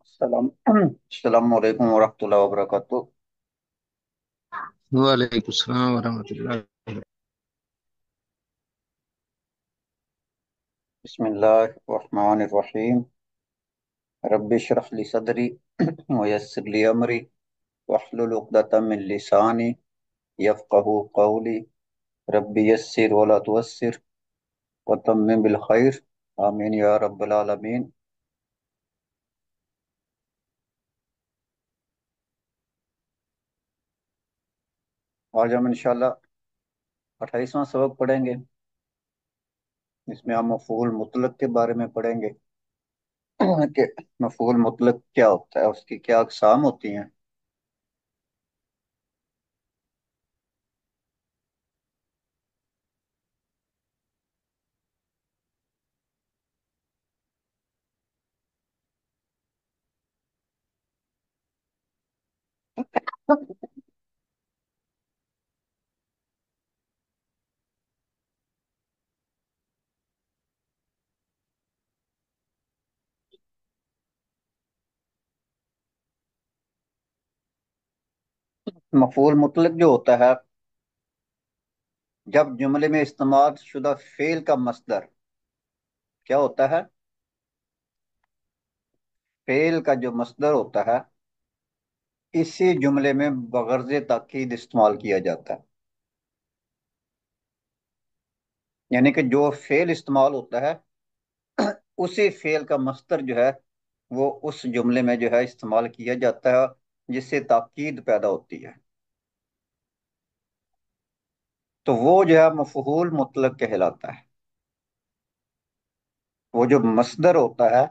السلام السلام علیکم ورحمۃ اللہ وبرکاتہ۔ وعلیکم السلام ورحمۃ اللہ۔ بسم اللہ الرحمن الرحیم۔ رب اشرح لی صدری ویسر لی امری واحلل عقدۃ من لسانی یفقہوا قولی۔ رب یسر ولا تعسر وتمم بالخیر، آمین یا رب العالمین۔ آج ہم انشاءاللہ 28واں سبق پڑھیں گے۔ اس میں ہم مفعول مطلق کے بارے میں پڑھیں گے کہ مفعول مطلق کیا ہوتا ہے، اس کی کیا اقسام ہوتی ہیں۔ مفعول مطلق جو ہوتا ہے، جب جملے میں استعمال شدہ فعل کا مصدر کیا ہوتا ہے، فعل کا جو مصدر ہوتا ہے اسی جملے میں بغرض تاکید استعمال کیا جاتا ہے۔ یعنی کہ جو فعل استعمال ہوتا ہے اسی فعل کا مصدر جو ہے وہ اس جملے میں جو ہے استعمال کیا جاتا ہے، جس سے تاکید پیدا ہوتی ہے، تو وہ جو ہے مفعول مطلق کہلاتا ہے۔ وہ جو مصدر ہوتا ہے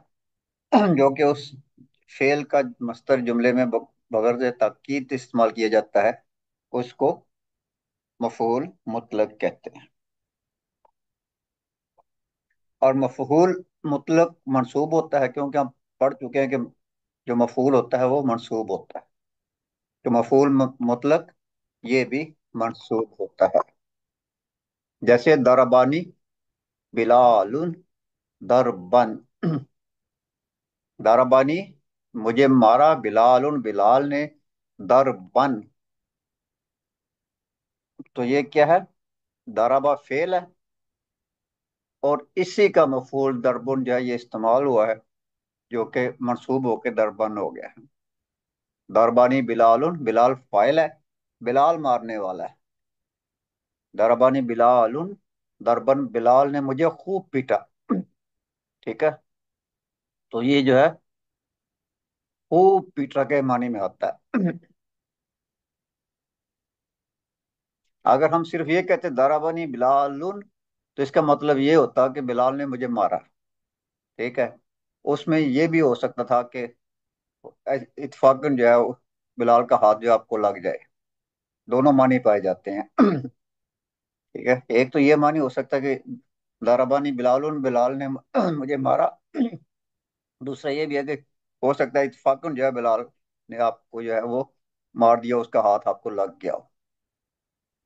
جو کہ اس فعل کا مصدر جملے میں بغرض تاکید استعمال کیا جاتا ہے، اس کو مفعول مطلق کہتے ہیں۔ اور مفعول مطلق منصوب ہوتا ہے، کیونکہ ہم پڑھ چکے ہیں کہ جو مفعول ہوتا ہے وہ منصوب ہوتا ہے، تو مفعول مطلق یہ بھی منصوب ہوتا ہے۔ جیسے ضربانی بلال ضربن، ضربانی مجھے مارا، بلال بلال نے ضربن، تو یہ کیا ہے، ضربہ فعل ہے اور اسی کا مفعول ضربن جو ہے یہ استعمال ہوا ہے، جو کہ منصوب ہو کے ضربن ہو گیا ہے۔ ضربانی بلال، بلال فاعل ہے، بلال مارنے والا ہے۔ ضربانی بلال ضربن، بلال نے مجھے خوب پیٹا، ٹھیک ہے، تو یہ جو ہے خوب پیٹا کے معنی میں آتا ہے۔ اگر ہم صرف یہ کہتے ضربانی بلال تو اس کا مطلب یہ ہوتا کہ بلال نے مجھے مارا، ٹھیک ہے۔ اس میں یہ بھی ہو سکتا تھا کہ اتفاقاً جو ہے بلال کا ہاتھ جو آپ کو لگ جائے، دونوں معنی پائے جاتے ہیں، ٹھیک ہے۔ ایک تو یہ معنی ہو سکتا ہے کہ ضربانی بلال، بلال نے مجھے مارا، دوسرا یہ بھی ہے کہ ہو سکتا ہے اتفاقاً جو ہے بلال نے آپ کو جو ہے وہ مار دیا، اس کا ہاتھ آپ کو لگ گیا ہو۔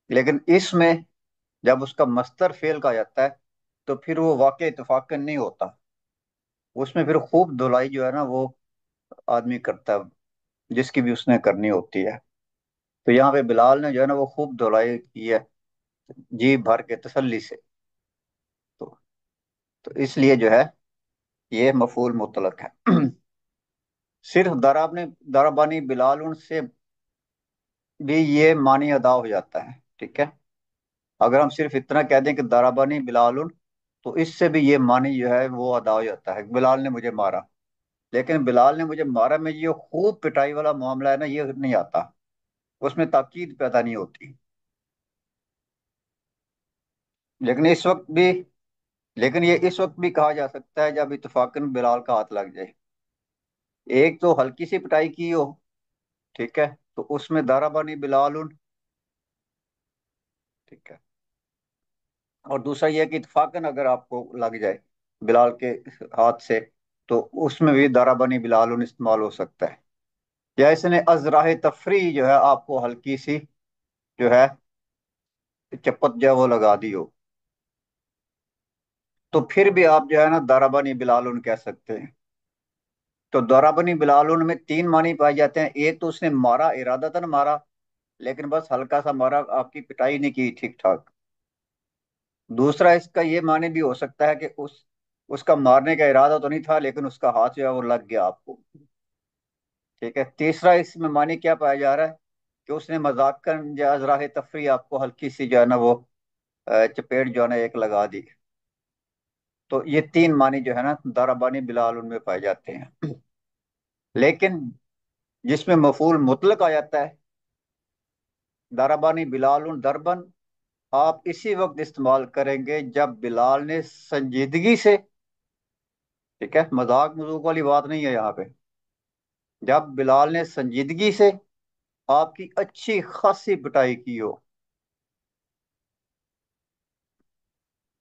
لیکن اس میں جب اس کا مصدر فعل کا جاتا ہے تو پھر وہ واقع اتفاقاً نہیں ہوتا، اس میں پھر خوب دھلائی جو ہے نا وہ آدمی کرتا ہے، جس کی بھی اس نے کرنی ہوتی ہے۔ تو یہاں پہ بلال نے جو ہے نا وہ خوب دھلائی کی ہے، جی بھر کے تسلی سے، تو تو اس لیے جو ہے یہ مفعول مطلق ہے۔ صرف ضربانی بلال سے بھی یہ معنی ادا ہو جاتا ہے، ٹھیک ہے۔ اگر ہم صرف اتنا کہہ دیں کہ ضربانی بلال تو اس سے بھی یہ معنی جو ہے وہ ادا ہو جاتا ہے، بلال نے مجھے مارا۔ لیکن بلال نے مجھے مارا میں یہ خوب پٹائی والا معاملہ ہے نا، یہ نہیں آتا، اس میں تاکید پیدا نہیں ہوتی۔ لیکن اس وقت بھی لیکن یہ اس وقت بھی کہا جا سکتا ہے جب اتفاقاً بلال کا ہاتھ لگ جائے، ایک تو ہلکی سی پٹائی کی ہو، ٹھیک ہے، تو اس میں ضربانی بلال، ٹھیک ہے، اور دوسرا یہ کہ اتفاقاً اگر آپ کو لگ جائے بلال کے ہاتھ سے تو اس میں بھی ضربانی بلال استعمال ہو سکتا ہے۔ یا اس نے ازراہ تفریح جو ہے آپ کو ہلکی سی جو ہے چپت جو ہے وہ لگا دی ہو، تو پھر بھی آپ جو ہے نا ضربانی بلال کہہ سکتے ہیں۔ تو ضربنی بلال میں تین معنی پائے جاتے ہیں. ایک تو اس نے مارا، ارادتاً مارا، لیکن بس ہلکا سا مارا، آپ کی پٹائی نہیں کی ٹھیک ٹھاک. دوسرا اس کا یہ معنی بھی ہو سکتا ہے کہ اس کا مارنے کا ارادہ تو نہیں تھا، لیکن اس کا ہاتھ جو ہے وہ لگ گیا آپ کو. ٹھیک ہے. تیسرا اس میں معنی کیا پایا جا رہا ہے کہ اس نے مذاقن یا از راہ تفریح آپ کو ہلکی سی جو ہے نا وہ چپیٹ جو ہے نا ایک لگا دی. تو یہ تین معنی جو ہے نا ضربانی بلال ان میں پائے جاتے ہیں. لیکن جس میں مفعول مطلق آ جاتا ہے، ضربانی بلال دربن، آپ اسی وقت استعمال کریں گے جب بلال نے سنجیدگی سے، ٹھیک ہے، مذاق مذوق والی بات نہیں ہے یہاں پہ، جب بلال نے سنجیدگی سے آپ کی اچھی خاصی پٹائی کی ہو.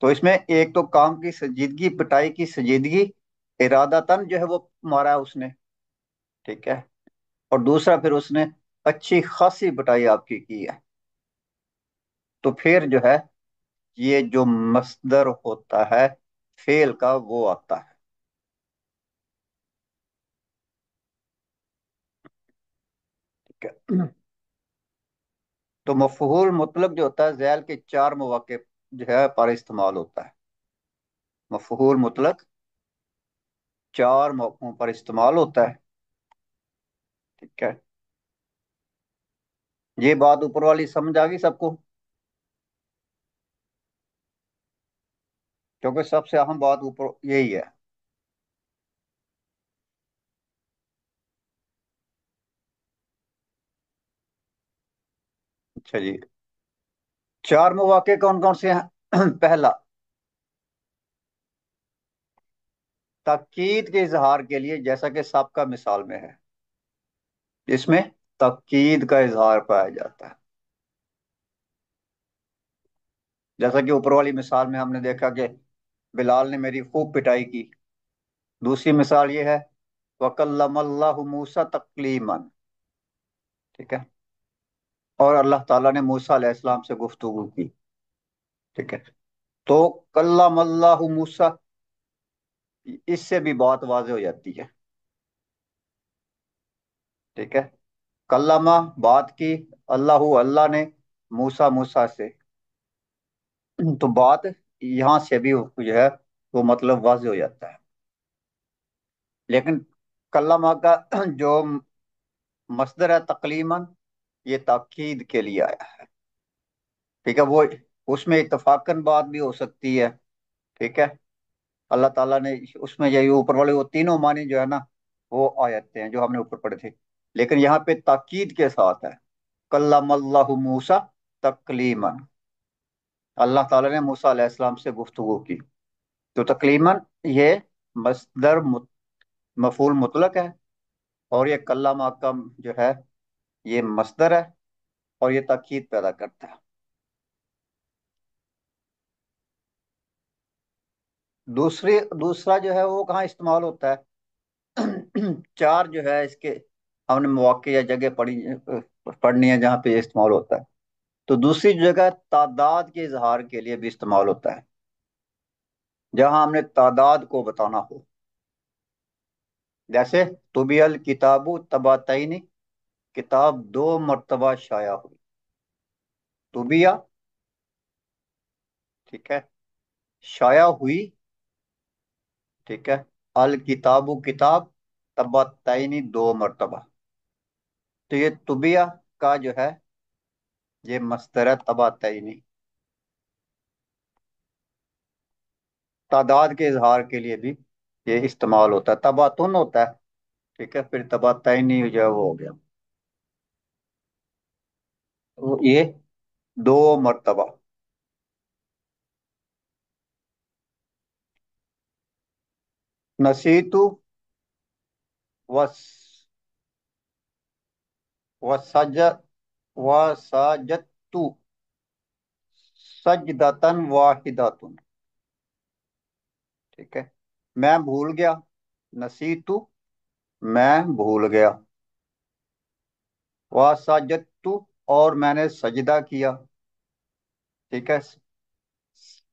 تو اس میں ایک تو کام کی سنجیدگی، پٹائی کی سنجیدگی، ارادہ تن جو ہے وہ مارا ہے اس نے. ٹھیک ہے. اور دوسرا پھر اس نے اچھی خاصی پٹائی آپ کی ہے. تو پھر جو ہے یہ جو مصدر ہوتا ہے فعل کا وہ آتا ہے. ٹھیک ہے. تو مفعول مطلق جو ہوتا ہے ذیل کے چار مواقع جو ہے پر استعمال ہوتا ہے. مفعول مطلق چار موقعوں پر استعمال ہوتا ہے. ٹھیک ہے. یہ بات اوپر والی سمجھ آ گئی سب کو؟ کیونکہ سب سے اہم بات اوپر یہی ہے. اچھا جی. چار مواقع کون کون سے ہیں؟ پہلا، تاکید کے اظہار کے لیے، جیسا کہ سب کا مثال میں ہے، اس میں تاکید کا اظہار پایا جاتا ہے. جیسا کہ اوپر والی مثال میں ہم نے دیکھا کہ بلال نے میری خوب پٹائی کی. دوسری مثال یہ ہے وَكَلَّمَ اللَّهُ مُوسَى تَكْلِيمًا. ٹھیک ہے. اور اللہ تعالیٰ نے موسیٰ علیہ السلام سے گفتگو کی. ٹھیک ہے. تو کلم اللہ موسیٰ، اس سے بھی بات واضح ہو جاتی ہے. ٹھیک ہے. کلمہ بات کی، اللہ اللہ نے، موسیٰ موسیٰ سے. تو بات یہاں سے بھی جو ہے وہ مطلب واضح ہو جاتا ہے. لیکن کلمہ کا جو مصدر ہے تکلیماً، یہ تاکید کے لیے آیا ہے. ٹھیک ہے. وہ اس میں اتفاقاً بات بھی ہو سکتی ہے. ٹھیک ہے. اللہ تعالیٰ نے اس میں یہ اوپر والے وہ تینوں معنی جو ہے نا وہ آ جاتے ہیں جو ہم نے اوپر پڑھے تھے. لیکن یہاں پہ تاکید کے ساتھ ہے کلم اللہ موسیٰ تکلیما. اللہ تعالیٰ نے موسیٰ علیہ السلام سے گفتگو کی. تو تکلیما یہ مصدر مفعول مطلق ہے، اور یہ کلمہ کا جو ہے یہ مصدر ہے، اور یہ تاکید پیدا کرتا ہے. دوسرا جو ہے وہ کہاں استعمال ہوتا ہے؟ چار جو ہے اس کے ہم نے مواقع یا جگہ پڑھنی ہے جہاں پہ یہ استعمال ہوتا ہے. تو دوسری جگہ تعداد کے اظہار کے لیے بھی استعمال ہوتا ہے، جہاں ہم نے تعداد کو بتانا ہو. جیسے طبی الکتاب تباتین، کتاب دو مرتبہ شائع ہوئی. طبیہ، ٹھیک ہے، شائع ہوئی. ٹھیک ہے. الکتاب کتاب تباتین دو مرتبہ. تو یہ طبیہ کا جو ہے یہ مصدر ہے تباتین. تعداد کے اظہار کے لیے بھی یہ استعمال ہوتا ہے. تباتن ہوتا ہے. ٹھیک ہے. پھر تباتینی جو ہے وہ ہو گیا یہ دو مرتبہ. نسیتو وس وسج وسجدتو سجدتن واحدتن. ٹھیک ہے. میں بھول گیا، نسیتو میں بھول گیا، وسجدتو اور میں نے سجدہ کیا. ٹھیک ہے.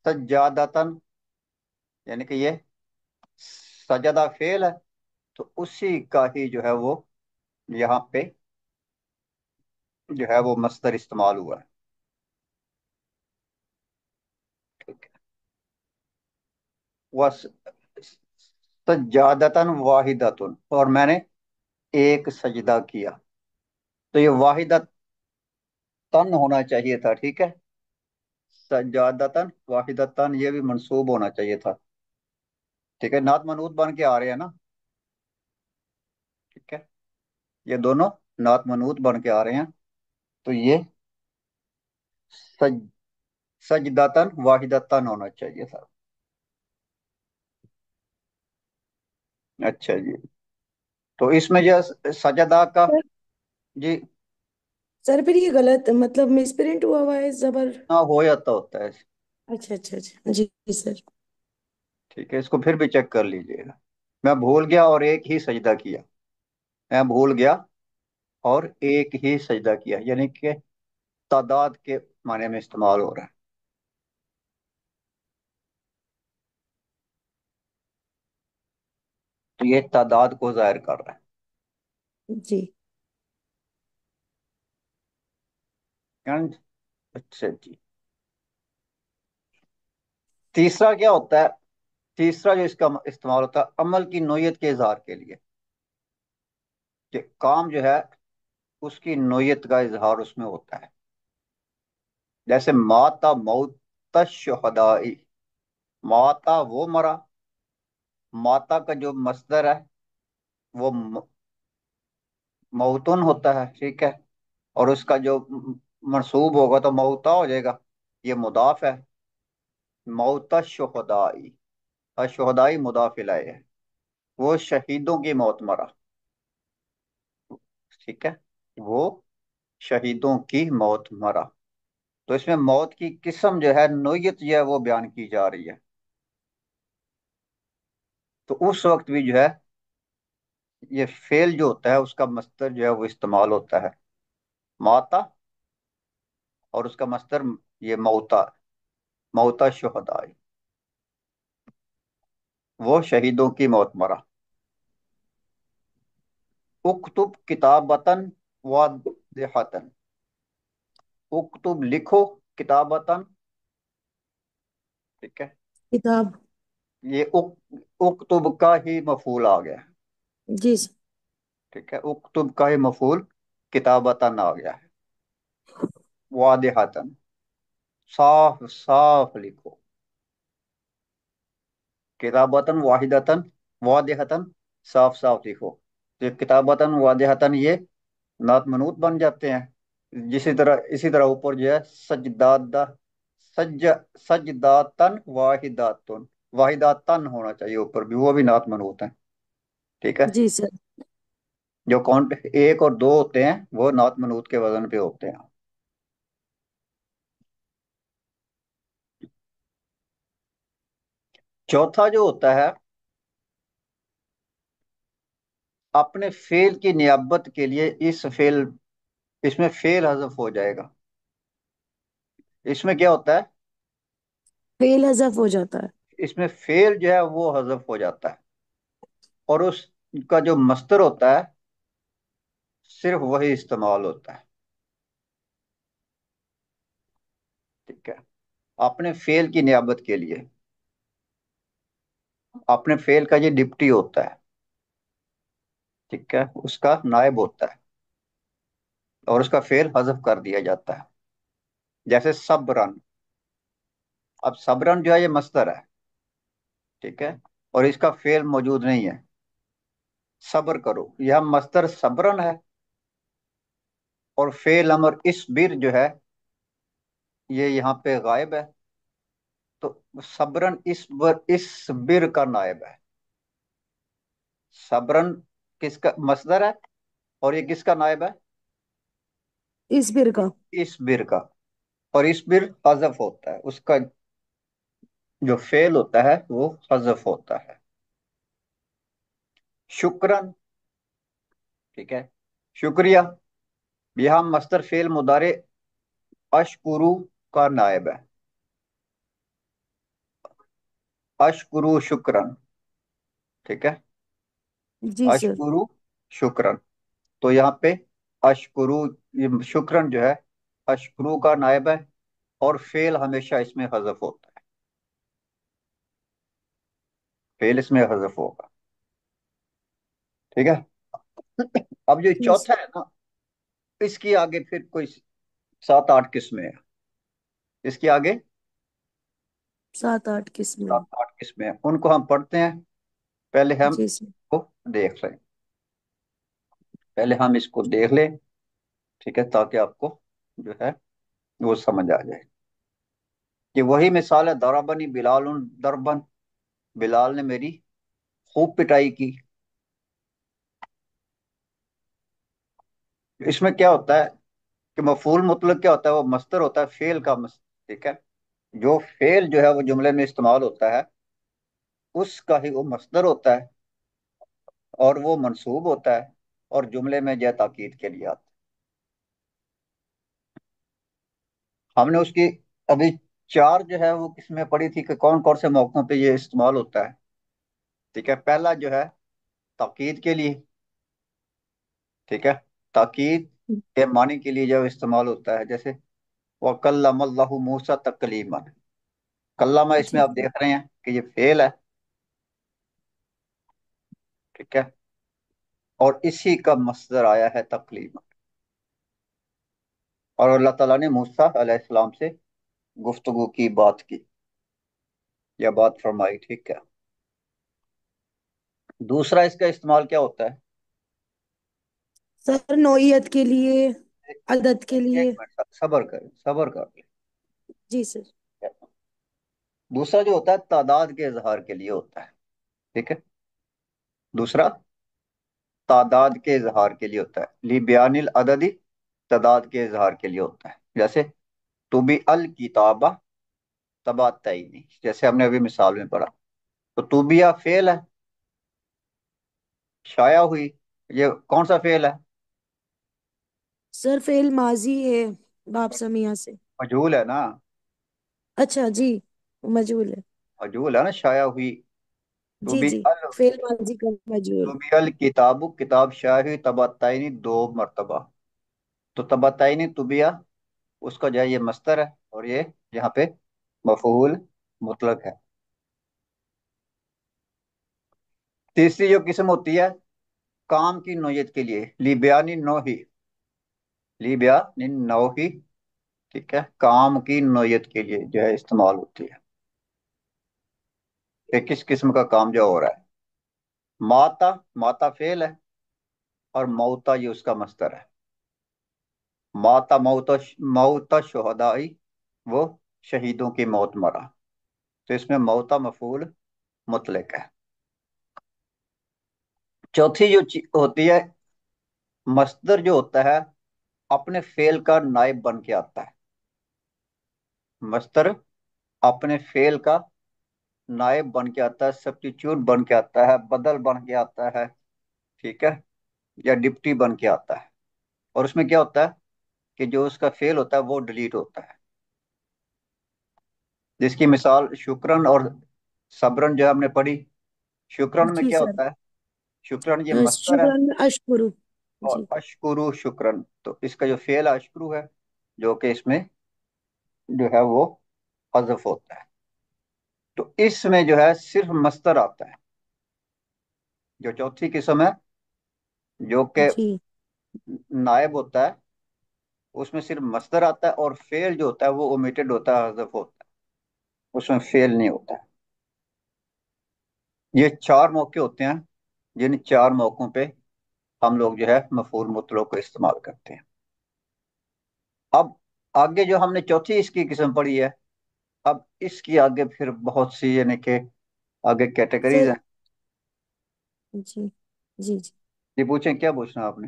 سجادتن یعنی کہ یہ سجدہ فعل ہے، तो उसी का ही जो है वो यहाँ पे जो है वो मस्दर इस्तेमाल हुआ है। ठीक है। वह सज्जादतन वाहिदतन, और मैंने एक सजदा किया। तो ये वाहिदतन होना चाहिए था, ठीक है। सज्जादतन वाहिदतन ये भी मंसूब होना चाहिए था। ठीक है, नात मनूत बन के आ रहे हैं ना। ठीक है, ये दोनों नात मनूत बन के आ रहे हैं। तो ये सज सजदातन वाहिदतन होना चाहिए था। अच्छा जी। तो इसमें जो सजदा का, सर जी, सर, फिर ये गलत मतलब मिसप्रिंट हुआ हुआ है जबर। हाँ हो जाता होता है। अच्छा अच्छा अच्छा, जी जी सर। ठीक है, इसको फिर भी चेक कर लीजिएगा। मैं भूल गया और एक ही सजदा किया। मैं भूल गया और एक ही सजदा किया, यानी कि तादाद के माने में इस्तेमाल हो रहा है। तो ये तादाद को जाहिर कर रहा है। जी। And- अच्छा जी। तीसरा क्या होता है? तीसरा जो इसका इस्तेमाल होता है अमल की नोयत के इजहार के लिए, कि काम जो है उसकी नोयत का इजहार उसमें होता है। जैसे माता मौत शुहदाई, माता वो मरा। माता का जो मस्दर है वो मौतुन होता है, ठीक है। और उसका जो मंसूब होगा तो मौता हो जाएगा। ये मुदाफ है। मौत शुहदाई, अशुहदाई मुदाफ इलैह है। वो शहीदों की मौत मरा। ठीक है, वो शहीदों की मौत मरा। तो इसमें मौत की किस्म जो है, नोयत जो है वो बयान की जा रही है। तो उस वक्त भी जो है ये फेल जो होता है उसका मस्तर जो है वो इस्तेमाल होता है, माता। और उसका मस्तर ये मौता, मौता शुहदाई, वो शहीदों की मौत मरा। उक्तुब किताबतन वादिहतन, उक्तुब लिखो, किताबतन, ठीक है। किताब। ये उक्तुब का ही मफूल आ गया है। जी सर। ठीक है, उक्तुब का ही मफूल किताबतन आ गया है। वादिहतन, साफ साफ लिखो। किताबतन वाहिदतन, वादिहतन, साफ साफ लिखो। तो ये किताबतन वादिहतन ये नात मनूत बन जाते हैं। इसी तरह ऊपर जो है सजदादा, सज सजदातन वाहिदातन, वाहिदातन होना चाहिए ऊपर भी, वो भी नात मनूत है। ठीक है। जी सर। जो काउंट एक और दो होते हैं वो नात मनूत के वजन पे होते हैं। चौथा जो होता है, अपने फेल की नियाबत के लिए इस फेल, इसमें फेल हजफ हो जाएगा। इसमें क्या होता है? फेल हजफ हो जाता है। इसमें फेल जो है वो हजफ हो जाता है, और उसका जो मस्तर होता है सिर्फ वही इस्तेमाल होता है। ठीक है, अपने फेल की नियाबत के लिए अपने फेल का ये डिप्टी होता है। ठीक है, उसका नायब होता है और उसका फेल हजफ कर दिया जाता है। जैसे सबरन, अब सबरन जो है ये मस्तर है, ठीक है, और इसका फेल मौजूद नहीं है। सब्र करो, यह मस्तर सबरन है, और फेल अमर इस बिर जो है ये यहाँ पे गायब है। तो सबरन इस बिर का नायब है। सबरन किसका मस्दर है, और ये किसका नायब है? इस बिर इ- का। इस बिर का। और इस बिर हजफ होता है, उसका जो फेल होता है वो हजफ होता है। शुक्रन, ठीक है, शुक्रिया। यहाँ मस्तर फेल मुदारे अशकुरु का नायब है। अशकुरु शुक्रन, ठीक है। जी सर। अशकुरु शुक्रन। तो यहाँ पे अशकुरु, ये शुक्रन जो है अशकुरु का नायब है, और फेल हमेशा इसमें हजफ होता है। फेल इसमें हजफ होगा। ठीक है। अब जो जी चौथा सर। है ना, इसकी आगे फिर कोई 7 8 किस्में हैं। इसके आगे 7 8 किस्में। 7 8 किस्में हैं, उनको हम पढ़ते हैं। पहले हम जी सर। को देख लें। पहले हम इसको देख लें। ठीक है, ताकि आपको जो है वो समझ आ जाए कि वही मिसाल है, दरबनी बिलाल दरबन, बिलाल ने मेरी खूब पिटाई की। इसमें क्या होता है कि मफूल मुतलक क्या होता है, वो मस्दर होता है फेल का ठीक है। जो फेल जो है वो जुमले में इस्तेमाल होता है, उसका ही वो मस्दर होता है, और वो मंसूब होता है, और जुमले में जय ताकीद के लिए आता है। हमने उसकी अभी 4 जो है वो किसमें पढ़ी थी कि कौन कौन से मौकों पे ये इस्तेमाल होता है। ठीक है, पहला जो है ताकीद के लिए। ठीक है, ताकीद के मानी के लिए जब इस्तेमाल होता है, जैसे वकल्लमल्लाहु मूसा तकलीमन। कल्लामा इसमें जी आप सर। देख रहे हैं कि ये फेल है। ठीक है, और इसी का मस्दर आया है तकलीमन। और अल्लाह ताला ने मूसा अलैहिस्सलाम से गुफ्तगू की, बात की या बात फरमाई। ठीक है। दूसरा इसका इस्तेमाल क्या होता है। सर नौइयत के लिए, एक, अदद के एक लिए। मिनट सबर करें, सबर कर जी सर। ले। दूसरा जो होता है तादाद के इजहार के लिए होता है। ठीक है, दूसरा तादाद के इजहार के लिए होता है, ली बयानिल अददी, तादाद के इजहार के लिए होता है। जैसे तुबी अल किताबा तबातईनी, जैसे हमने अभी मिसाल में पढ़ा। तो तुबिया फेल है, शाया हुई, ये कौन सा फेल है। सर फेल माजी है, बाप समिया से। मजहूल है ना। अच्छा जी। मजहूल है। मजहूल है ना, शाया हुई। जी तुबी जी। अल फेल माजी का मजहूल। तुबी अल किताबु, किताब शाया हुई, तबातईनी 2 मरतबा। तो तबातईनी तुबिया, उसका जो है ये मस्तर है, और ये यहाँ पे मफूल मुतलक है। तीसरी जो किस्म होती है काम की नोयत के लिए, लिबियानी नौही, लिबियानी नौही। ठीक है, काम की नोयत के लिए जो है इस्तेमाल होती है कि किस किस्म का काम जो हो रहा है। माता, माता फेल है, और मौता ये उसका मस्तर है। माता मौता, मौता शुहदाई, वो शहीदों की मौत मरा। तो इसमें मौता मफूल मुतलक है। चौथी जो होती है, मस्दर जो होता है अपने फेल का नायब बन के आता है। मस्दर अपने फेल का नायब बन के आता है, सब्स्टिट्यूट बन के आता है, बदल बन के आता है। ठीक है, या डिप्टी बन के आता है। और उसमें क्या होता है कि जो उसका फेल होता है वो डिलीट होता है। जिसकी मिसाल शुक्रन और सब्रन जो हमने पढ़ी। शुक्रन में जी क्या सर। होता है, शुक्रन ये मस्दर है, शुक्रान अशकुरु। और जी। अशकुरु शुक्रन, तो इसका जो फेल है अशकुरु है, जो कि इसमें जो है वो हज़फ होता है। तो इसमें जो है सिर्फ मस्तर आता है। जो चौथी किस्म है, जो कि जी। नायब होता है, उसमें सिर्फ मस्तर आता है, और फेल जो होता है वो ओमिटेड होता है, हज़फ होता है, उसमें फेल नहीं होता है। ये 4 मौके होते हैं, जिन 4 मौकों पे हम लोग जो है मफूल मुतलक को इस्तेमाल करते हैं। अब आगे जो हमने चौथी इसकी किस्म पढ़ी है, अब इसकी आगे फिर बहुत सी यानी कि आगे कैटेगरीज सर। हैं। जी जी जी। ये पूछें, क्या पूछना आपने।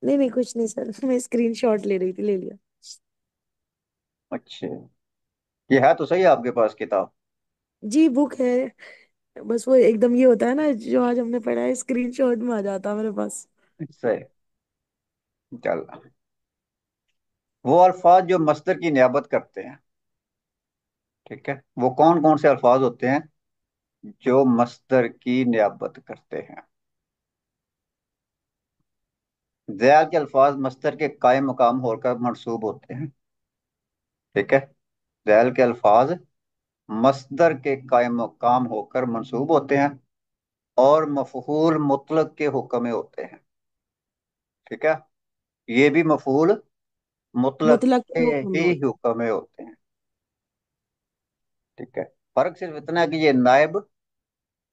नहीं नहीं कुछ नहीं सर, मैं स्क्रीन शॉट ले रही थी, ले लिया। अच्छा, ये है तो सही आपके पास किताब। जी बुक है। बस वो एकदम ये होता है ना, जो आज हमने पढ़ा है स्क्रीन शॉट में आ जाता है मेरे पास। सही। चल, वो अल्फाज जो मस्दर की नियाबत करते हैं। ठीक है, वो कौन कौन से अल्फाज होते हैं जो मस्दर की नियाबत करते हैं। ज़ैल के अल्फाज मस्दर के कायम मकाम होकर मंसूब होते हैं। ठीक है। ज़ैल के अल्फाज मस्दर के कायम मकाम होकर मंसूब होते हैं और मफहूल मुतलक के हुक्म में होते हैं। ठीक है। ये भी मफहूल मुतलक मुतलक के के हुक्म में ही होता हुक्म में होते हैं। ठीक है। फर्क सिर्फ इतना है कि ये नायब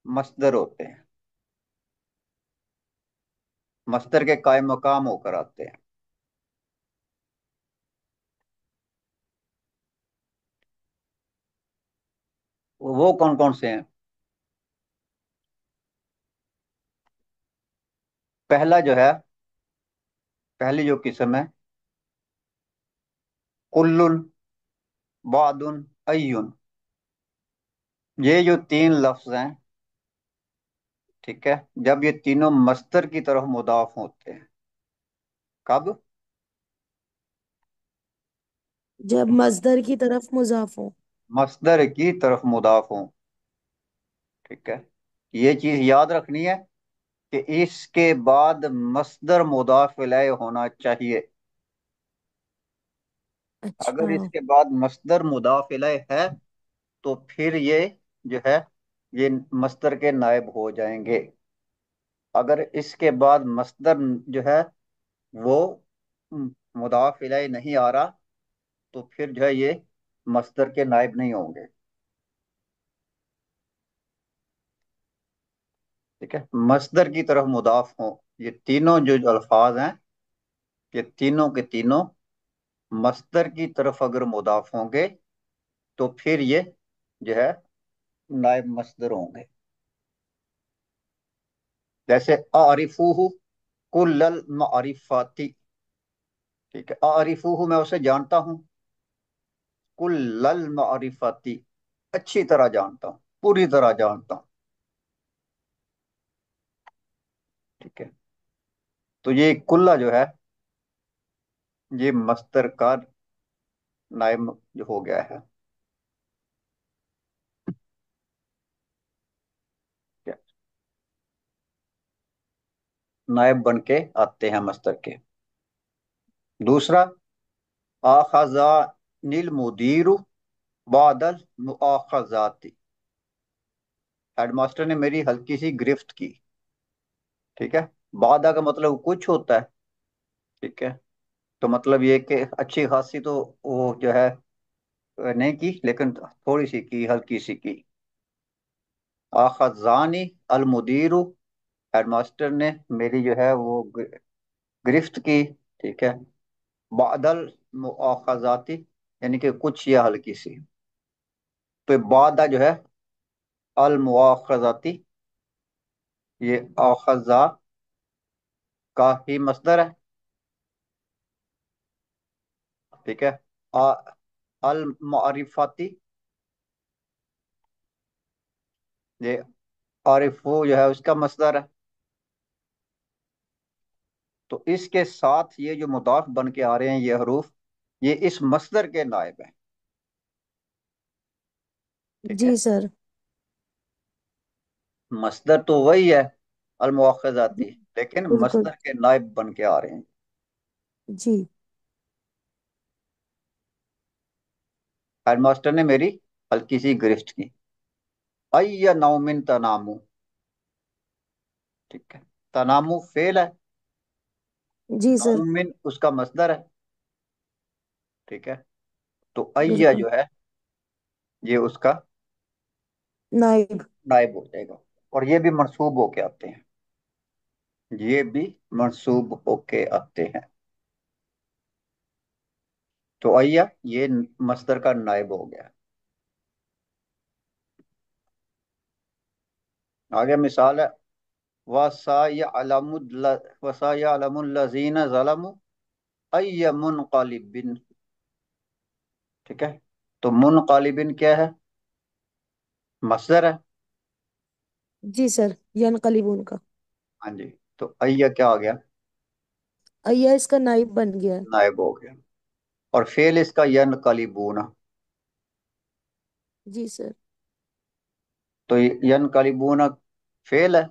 मस्दर होते हैं, मस्दर के कायम मकाम होकर आते हैं। वो कौन कौन से हैं? पहला जो है, पहली जो किस्म है, कुल्लुन, बादुन, अय्युन। ये जो तीन लफ्ज हैं, ठीक है, जब ये तीनों मस्दर की तरफ मुदाफ होते हैं। कब? है जब मजदर की तरफ मुजाफ हो। मस्दर की तरफ मुदाफ हो। ठीक है। ये चीज याद रखनी है कि इसके बाद मस्दर मुदाफ इलैह होना चाहिए। अगर अच्छा। इसके बाद मस्दर मुदाफ इलैह है तो फिर ये जो है, ये मस्दर के नायब हो जाएंगे। अगर इसके बाद मस्दर जो है वो मुदाफ इलैह नहीं आ रहा तो फिर जो है ये मस्दर के नायब नहीं होंगे। ठीक है। मस्दर की तरफ मुदाफ हो, ये तीनों जो अल्फाज हैं, ये तीनों के तीनों मस्दर की तरफ अगर मुदाफ होंगे तो फिर ये जो है नायब मस्दर होंगे। जैसे आरिफूहु कुल्लल मारिफाती। ठीक है। आरिफूहु मैं उसे जानता हूँ, कुल्लल मारिफाती अच्छी तरह जानता हूँ, पूरी तरह जानता हूँ। ठीक है। तो ये कुल्ला जो है, ये मस्दर का नायब जो हो गया है। ठीक है? नायब बन के आते हैं मस्दर के। दूसरा, आखजा नील मुदीरु बादल मुआखजाती। हेडमास्टर ने मेरी हल्की सी गिरफ्त की। ठीक है। बादा का मतलब कुछ होता है। ठीक है। तो मतलब ये कि अच्छी खासी तो वो जो है नहीं की, लेकिन थोड़ी सी की, हल्की सी की। आखजानी अल मुदीरु, हेडमास्टर ने मेरी जो है वो गिरफ्त की। ठीक है। बादल मुआखजाती, यानी कि कुछ या हल्की सी। तो बादा जो है अल मुआखजाती, ये आखजा का ही मसदर है। ठीक है। आ, अल मारिफाती, ये आरिफो जो है उसका मसदर है। तो इसके साथ ये जो मुदाफ बन के आ रहे हैं ये हरूफ, ये इस मसदर के नायब हैं। ठीक है। जी सर। मसदर तो वही है, अल मुआखजाती, लेकिन बिल्कुल। मसदर के नायब बन के आ रहे हैं। जी। हेडमास्टर ने मेरी हल्की सी गिरफ्त की। अय्या नौमिन तनामू। ठीक है। तनामू फेल है, जी सर। नौमिन उसका मसदर है। ठीक है। तो अय्या बिल्कुल। जो है ये उसका नाइब। नायब हो जाएगा। और ये भी मंसूब होके आते हैं, ये भी मंसूब होके आते हैं। तो अय्या ये मस्दर का नायब हो गया। आगे मिसाल है, वसायअलमुल्लज़ीना ज़लमू अय्य मुनक़लिबिन। ठीक है। तो मुनक़लिबिन क्या है? मस्दर है। जी सर, यनकलिबून का। हाँ जी। तो अय्य क्या आ गया? अय्या इसका नाइब बन गया है। नायब हो गया। और फेल इसका यनक़लिबून। जी सर। तो यनक़लिबून फेल है,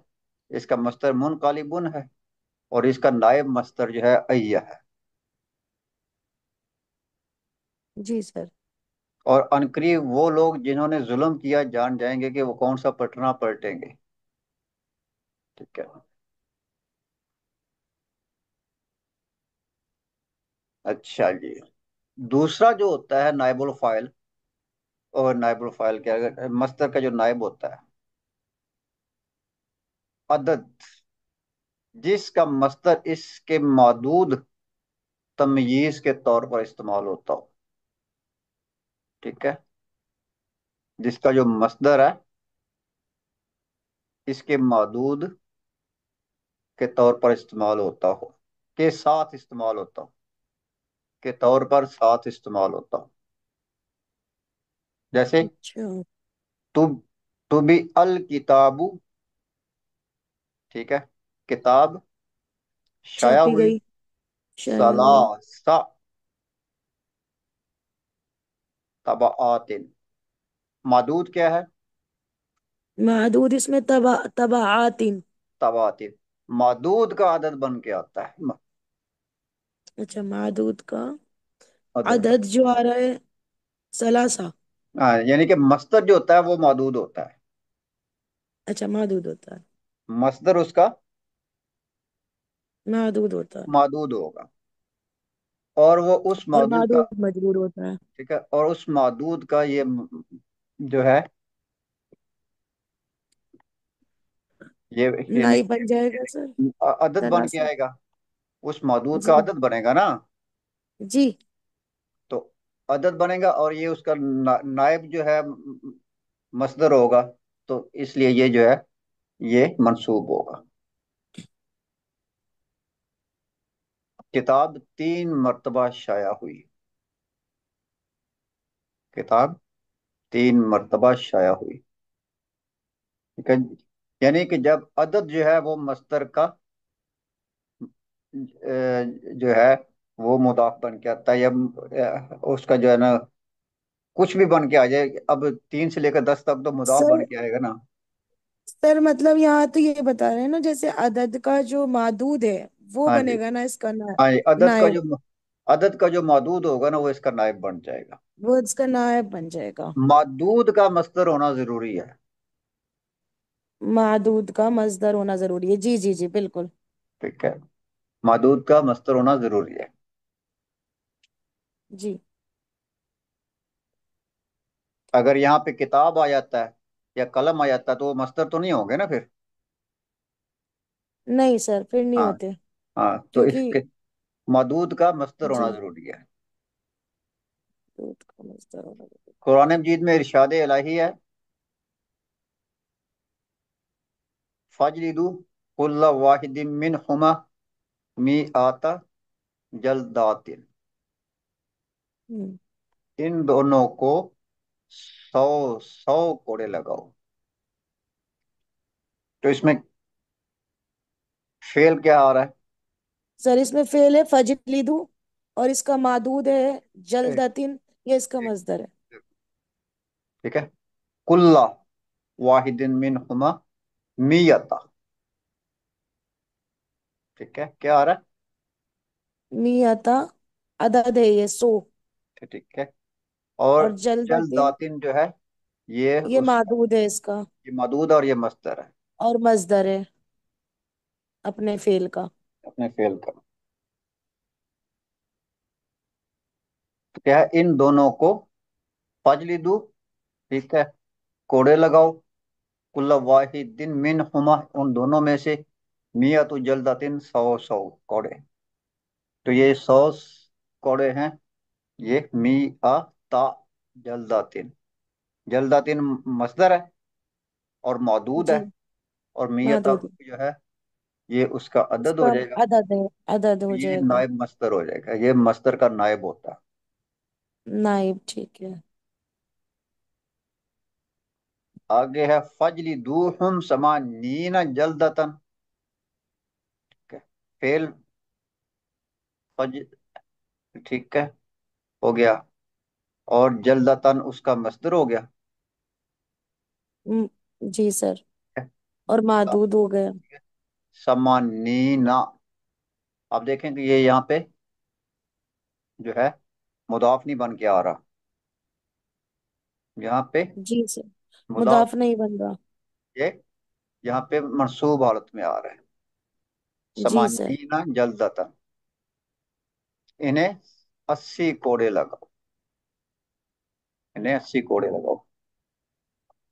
इसका मस्दर मुनक़लिबुन है। और इसका नायब मस्दर जो है अय्या है। जी सर। और अनकरीब वो लोग जिन्होंने जुल्म किया जान जाएंगे कि वो कौन सा पलटना पलटेंगे। ठीक है। अच्छा जी। दूसरा जो होता है नायबुल फाइल, और नायबुल फाइल क्या है, मस्दर का जो नायब होता है, अदद, जिसका मस्दर इसके मौजूद तमयीज के तौर पर इस्तेमाल होता हो। ठीक है। जिसका जो मस्दर है इसके मौजूद के तौर पर इस्तेमाल होता हो, के साथ इस्तेमाल होता हो, के तौर पर साथ इस्तेमाल होता हो। जैसे अच्छा। तु तु भी अल किताबु। ठीक है। किताब शाया छापी हुई। गई, शाया हुई। सलासा तबाआतिन। मदूद क्या है? महदूद इसमें तबाआतिन। तबातिन। मदूद का आदद बन के आता है अच्छा, महदूद का अदद बन। अदद जो आ रहा है सलासा। हाँ, यानी कि मस्दर जो होता है वो मदूद होता है। अच्छा, महदूद होता है। मस्दर उसका महदूद होता है। मदूद होगा। और वो उस और मदूद का। महदूद मजबूर होता है। ठीक है। और उस मदूद का ये जो है, ये यानी नाई बन जाएगा सर। अदद बन के सलासा। आएगा। उस मदूद का जी। अदद बनेगा ना। जी। तो अदद बनेगा और ये उसका नायब जो है मस्दर होगा। तो इसलिए ये जो है ये मंसूब होगा। किताब 3 मरतबा शाया हुई। किताब 3 मरतबा शाया हुई। ठीक है। यानी कि जब अदद जो है वो मस्दर का जो है वो मुदाफ बन के आता है, या उसका जो है ना कुछ भी बन के आ जाए। अब 3 से लेकर 10 तक तो मुदाफ बन सर, के आएगा ना। मतलब यहाँ तो ये बता रहे हैं ना, जैसे अदद का जो मादूद है वो हाँ जी। बनेगा ना इसका हाँ जी, नायब। अदद का जो मौजूद होगा ना वो इसका नायब बन जाएगा। वो इसका नायब बन जाएगा। मदूद का मस्दर होना जरूरी है। मादूद का मजदर होना जरूरी है, जी जी जी बिल्कुल। ठीक है। मदूद का मस्दर होना जरूरी है। जी। अगर यहाँ पे किताब आ जाता है या कलम आ जाता है तो वो मस्दर तो नहीं होंगे ना फिर। नहीं सर, फिर नहीं हाँ। होते। हाँ, तो क्योंकि इसके मदूद का मस्दर होना जी, जरूरी है। दूध का मजदर होना जरूरी। कुरान मजीद में इरशाद इलाही है, फजलिदू कुल्ला वाहिदिन मिनहुमा मिआता जल्दातिन। हम्म। इन दोनों को 100 100 कोड़े लगाओ। तो इसमें फेल क्या आ रहा सर इसमें फेल है फजलिदू, और इसका मादूद है है? जल्दतिन, ये इसका मजदर है। ठीक है। कुल्ला वाहिदिन मिनहुमा मियता। ठीक है, क्या आ रहा मियाता अदद है ये 100। है? ठीक है। और और जल्दतिन जल्दातिन जो है ये ये उसका, मादूद है इसका, ये मदूद और ये मस्दर है और मजदर है अपने फेल का। अपने फेल का। तो क्या है, इन दोनों को फजलिदू। ठीक है। कोड़े लगाओ। कुल्ला वाहिदिन मिन हुमा, उन दोनों में से। मियतु जल्दातिन, 100 100 कोड़े। तो ये 100 कोड़े हैं। ये मी आ ता जल्दातिन। जल्दातिन मस्दर है और मौदूद है। जी। और मियता मादूद जो है ये उसका अदद हो उसका जाएगा। अदद है, अदद तो हो ये जाएगा। नायब मस्दर हो जाएगा, ये मस्दर का नायब होता है। नाइब, ठीक है। आगे है फजली दूहुम समानीना जल्दतन। फेल फज। ठीक है, हो गया। और जल्दतन उसका मस्दर हो गया। जी सर। ठीक और मादूद हो गया। है। समानीना। आप देखें कि ये यहाँ पे जो है मुदाफ नहीं बन के आ रहा, यहाँ पे जी सर। मुदाफ, मुदाफ नहीं बन रहा। ये यहाँ पे मंसूब हालत में आ रहा है। जी सर। समानीना जल्दतन, इन्हें 80 कोड़े लगाओ, इन्हें 80 कोड़े लगाओ।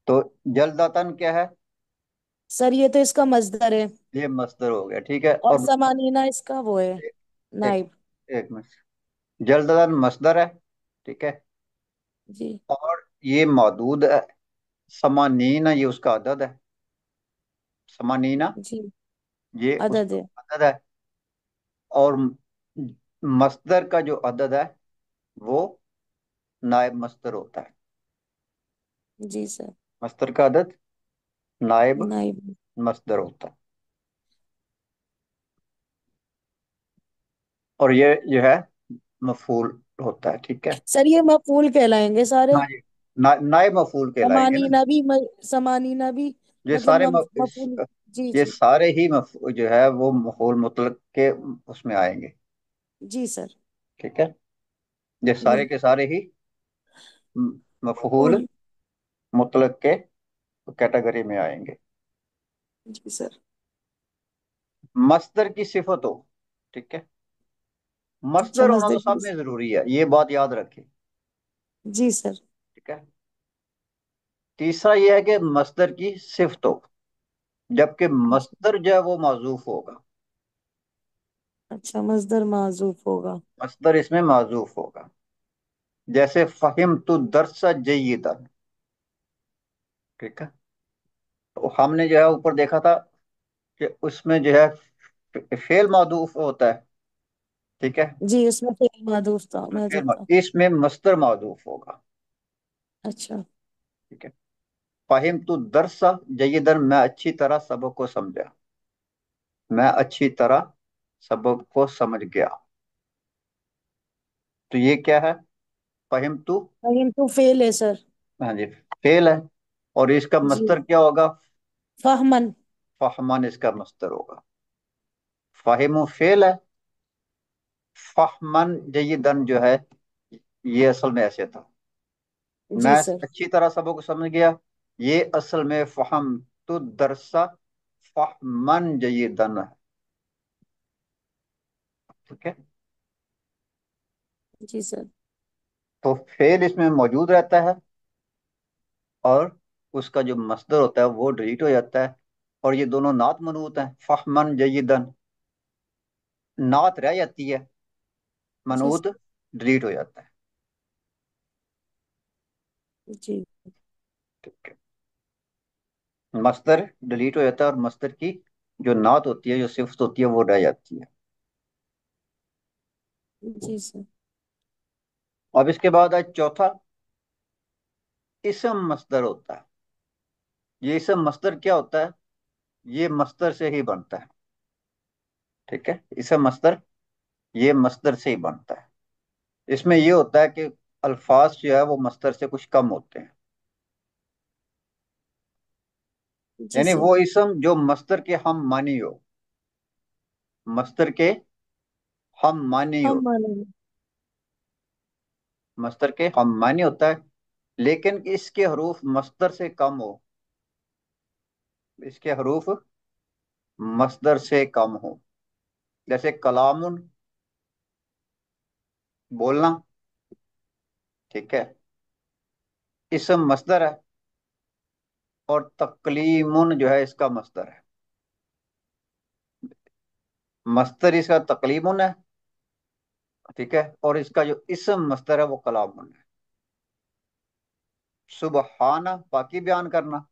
तो जल्दतन क्या है? सर ये तो इसका मजदर है। ये मस्दर हो गया, ठीक है। और और समानीना इसका वो है, एक एक, नाइब। एक मिनट, जल्दतन मस्दर है, ठीक है। जी। और ये मौदूद है, समानीना ये उसका अदद है, समानीना जी। ये अदद उसका है। अदद है। और मस्दर का जो अदद है वो नायब मस्दर होता है। जी सर। मस्दर का अदद नायब नाइब। मस्दर होता है। और ये जो है मफूल होता है, ठीक है। सर ये मफूल कहलाएंगे सारे। हाँ जी, नायब मफूल कहलाएंगे ना। समानीना भी समानीना भी ये मतलब सारे मफूल। जी ये जी। सारे ही जो है वो मफूल मुतलक के उसमें आएंगे, जी सर। ठीक है। ये सारे के सारे ही मफूल मफूल। मुतलक के कैटेगरी में आएंगे। जी सर। मस्दर की सिफत हो, ठीक है। अच्छा मस्दर होना तो मजदूर सब में जरूरी है, ये बात याद रखें, जी सर। ठीक है। तीसरा ये है कि मस्दर की सिफत हो, जबकि मस्दर जो है वो माजूफ होगा। अच्छा मजदर माजूफ होगा। मस्दर इसमें माजूफ होगा। जैसे फहिम तु दरस जय्यदन, ठीक है। तो हमने जो है ऊपर देखा था कि उसमें जो है फेल मादूफ होता है, ठीक है। जी उसमें फेल मादूफ था, उसमें मौजूद था। इसमें मस्दर मादूफ होगा, अच्छा। ठीक है। फाहिम तू दरस जय्यदन, मैं अच्छी तरह सबक को समझा, मैं अच्छी तरह सबक को समझ गया। तो ये क्या है? फाहिम तू, लेकिन तो फेल है सर। हाँ जी, फेल है। और इसका जी। मस्दर क्या होगा? फहमन। फहमन इसका मस्दर होगा। फाहिमु फेल है, फहमन जय्यदन जो है ये असल में ऐसे था, जी मैं सर। अच्छी तरह सबक को समझ गया। ये असल में फहम तु दरसा फहमन जय्यदन है, ठीक है। जी सर। तो फेल इसमें मौजूद रहता है, और उसका जो मस्दर होता है वो डिलीट हो जाता है। और ये दोनों नात मनूत हैं, फहमन जय्यदन, नात रह जाती है, जी मनूत डिलीट हो जाता है, जी। ठीक है। मस्दर डिलीट हो जाता है, और मस्दर की जो नात होती है, जो सिफ्त होती है, वो रह जाती है। जी सर। अब इसके बाद आज चौथा, इसम मस्दर होता है। ये इसम मस्दर क्या होता है? ये मस्दर से ही बनता है, ठीक है। इसम मस्दर ये मस्दर से ही बनता है। इसमें ये होता है कि अल्फाज जो है वो मस्दर से कुछ कम होते हैं, जी यानी सर। वो इसम जो मस्दर के हम मानी हो, मस्दर के हम मानी हम हो, मानेंगे। मस्दर के हम मानी होता है, लेकिन इसके हरूफ मस्दर से कम हो, इसके हरूफ मस्दर से कम हो। जैसे कलामुन, बोलना, ठीक है, इसम मस्दर है। और तकलीमुन जो है इसका मस्दर है, मस्दर इसका तकलीमुन है, ठीक है। और इसका जो इसम मस्दर है वो कलामुन है। सुबहाना पाकी बयान करना,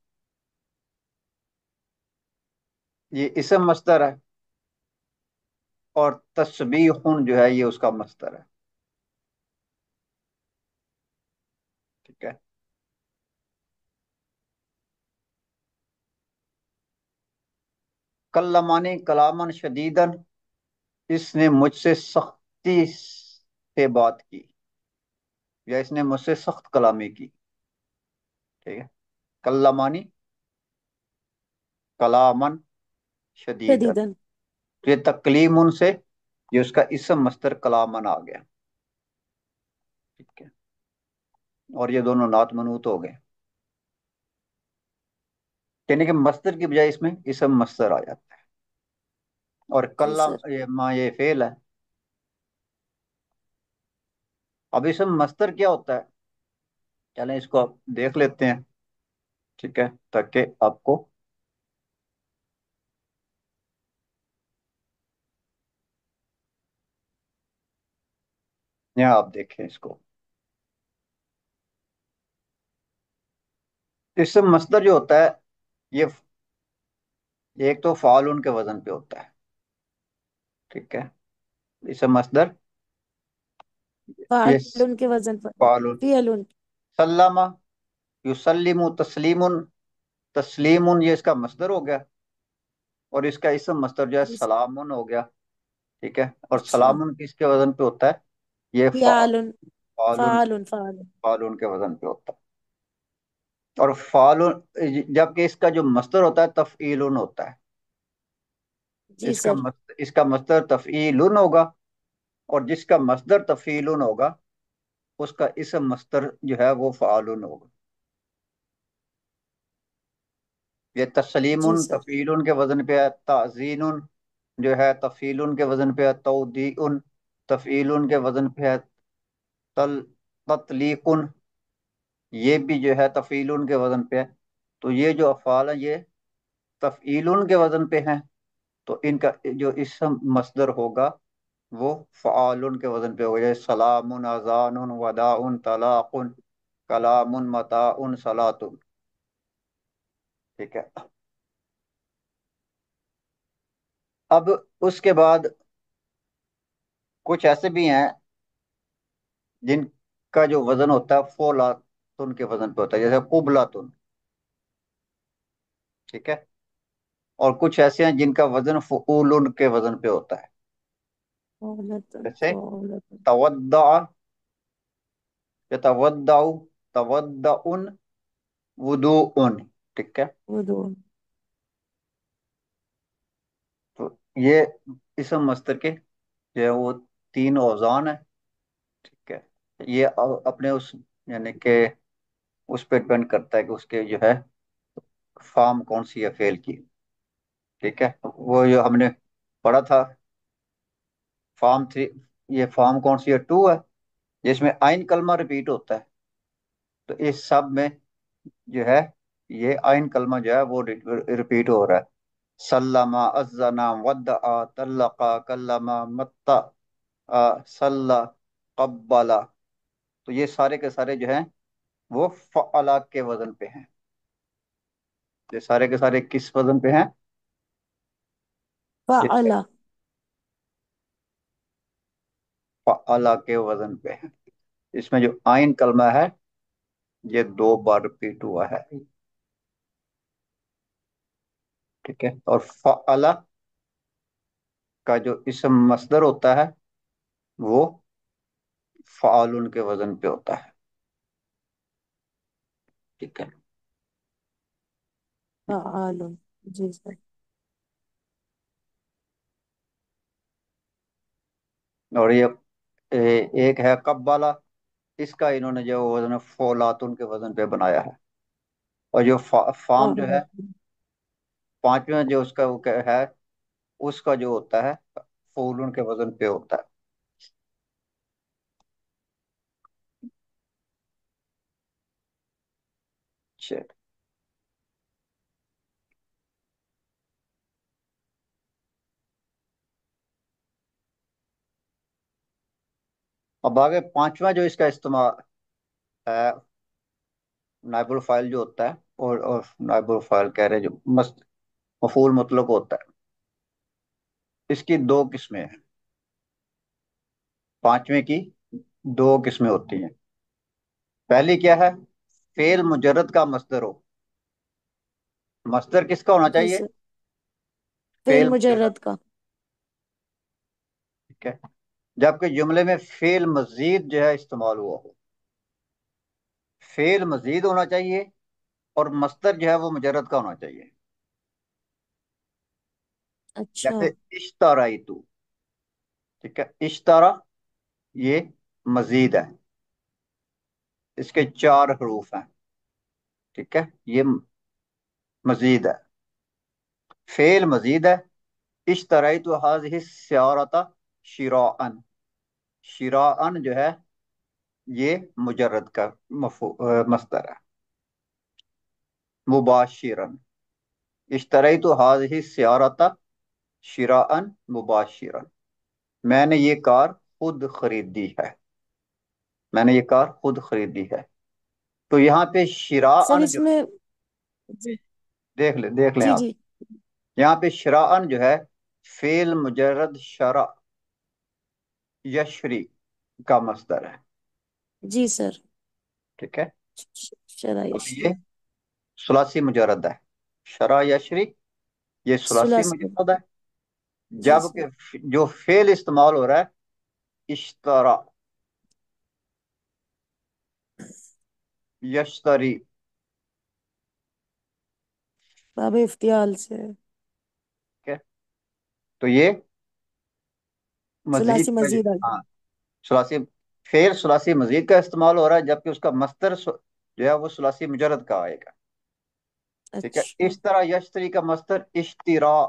ये इसम मस्दर है। और तस्बीहुन जो है ये उसका मस्दर है, ठीक है। कल्लमानी कलामन शदीदन, इसने मुझसे सख्ती से बात की, या इसने मुझसे सख्त कलामी की, ठीक है। कल्लमानी कलामन शदीदन, शदीदन। तो ये तकलीम उनसे, ये उसका इसम मस्दर कलामन आ गया। ठीक है। और ये दोनों नात मनूत हो गए, यानी कि मस्दर की बजाय इसमें इसम मस्दर आ जाता है। और जी कल्ला, सर। ये माँ ये फेल है। अब इसम मस्दर क्या होता है, चलें इसको आप देख लेते हैं। ठीक है, ताकि आपको, यहाँ आप देखें इसको। इसम मस्दर जो होता है, ये एक तो फालून के वजन पे होता है। ठीक है, इसम मस्दर, ये फालून के वजन पर। फालून। फियलुन। सल्लमा युसल्लिमु तस्लीमुन, तस्लीमुन ये इसका मस्दर हो गया। और इसका इसम मस्दर जो है जी सर। सलामुन हो गया। ठीक है, और अच्छा। सलामुन किसके वजन पे होता है, ये फियालुन। फालून, फालुन फालुन। फालून के वजन पे होता है। और फालून, जबकि इसका जो मस्दर होता है तफईलुन होता है। जी सर। इसका मस्दर तफईलुन होगा। और जिसका मस्दर तफईलुन होगा, उसका इसम मस्दर जो है वो फालून होगा। ये जी तस्लीमुन सर। तफईलुन के वजन पे है, ताजीनुन जो है तफईलुन के वजन पे है, तौदीउन तफईलुन के वजन पे है, तल ततलीकुन ये भी जो है तफईलुन के वजन पे है। तो ये जो अफ़ाल है ये तफईलुन के वजन पे हैं। तो इनका जो इसम मस्दर होगा वो फ़आलुन के वजन पे होगा, जैसे सलामुन, अज़ानुन, वदाउन, तलाकुन, कलामुन, मताउन, सलातुन। ठीक है। अब उसके बाद कुछ ऐसे भी हैं जिनका जो वजन होता है फोलातुन के वजन पे होता है, जैसे कुबलातुन। ठीक है। और कुछ ऐसे हैं जिनका वजन फ़ुऊलुन के वजन पे होता है, फौलतन जैसे फौलतन। तवद्दा, यतवद्दाउ, तवद्दाउन, वुदूउन। ठीक है। वो दो। तो ये इसम मस्तर के जो है वो तीन औजान है। ठीक है। ये अपने उस, यानी कि उस पर डिपेंड करता है कि उसके जो है फार्म कौन सी है फेल की। ठीक है, वो जो हमने पढ़ा था फार्म थ्री, ये फार्म कौन सी है, टू है, जिसमें आइन कलमा रिपीट होता है। तो इस सब में जो है ये आइन कलमा जो है वो रिपीट हो रहा है। सल्लमा, अज़्ज़ना, वद्दआ, तल्लका, कल्लमा, मत्ता, सल्ला, कब्बला। तो ये सारे के सारे जो हैं वो फ़अला के वजन पे हैं। ये सारे के सारे किस वजन पे हैं, ये फाअला। फ़अला के वजन पे हैं। इसमें जो आइन कलमा है ये दो बार रिपीट हुआ है। ठीक है। और फ़अला का जो इसम मस्दर होता है वो फ़ालुन के वजन पे होता है। ठीक है। फाअलुन। जी सर। और ये एक है कब्बाला, इसका इन्होंने जो वजन फौलातुन के वजन पे बनाया है। और जो फार्म जो है फाअलुन। पांचवें जो उसका वो है, उसका जो होता है फूलन के वजन पे होता है। अच्छा, अब आगे पांचवा जो इसका इस्तेमाल है, नाइबुल फाइल जो होता है, और नाइबुल फाइल कह रहे हैं जो मफूल मुतलक होता है, इसकी दो किस्में हैं। पांचवें की दो किस्में होती हैं। पहली क्या है, फेल मुजर्रद का मस्दर हो। मस्दर किसका होना जी चाहिए, सर। फेल फेल मुजर्रद। मुजर्रद का। ठीक है। जबकि जुमले में फेल मजीद जो है इस्तेमाल हुआ हो, फेल मजीद होना चाहिए, और मस्दर जो है वो मुजर्रद का होना चाहिए। अच्छा। जैसे इश्तराई तू। ٹھیک ہے، اشترا یہ مزید ہے، اس کے چار حروف ہیں، ٹھیک ہے، یہ مزید ہے، فعل مزید ہے، اشتریت هذه السیارة شراءً، شراءً جو ہے یہ مجرد کا مصدر ہے، مباشرن، اشتریت هذه السیارة شراءً مباشرن، میں نے یہ کار خود خریدی ہے، میں نے یہ کار خود خریدی ہے، تو یہاں پہ سر شراءً اس جو میں، جی دیکھ لیں جی آپ، جی یہاں پہ شراءً جو ہے فعل مجرد شرع یشری کا مصدر ہے، جی سر، ٹھیک ہے، اور شرائشی، یہ ثلاثی مجرد ہے، شرع یشری یہ ثلاثی ثلاثی، مجرد ہے، جی سر، جبکہ جو فعل استعمال ہو رہا ہے اشترا، یشتری، باب افتیال سے، ٹھیک ہے، تو یہ مزید ثلاثی کا جو، مزید آ گیا، ہاں ثلاثی، فعل ثلاثی مزید کا استعمال ہو رہا ہے، جبکہ اس کا مصدر جو ہے وہ ثلاثی مجرد کا آئے گا، ٹھیک ہے، اچھا، اس طرح یشتری کا مصدر اشتراء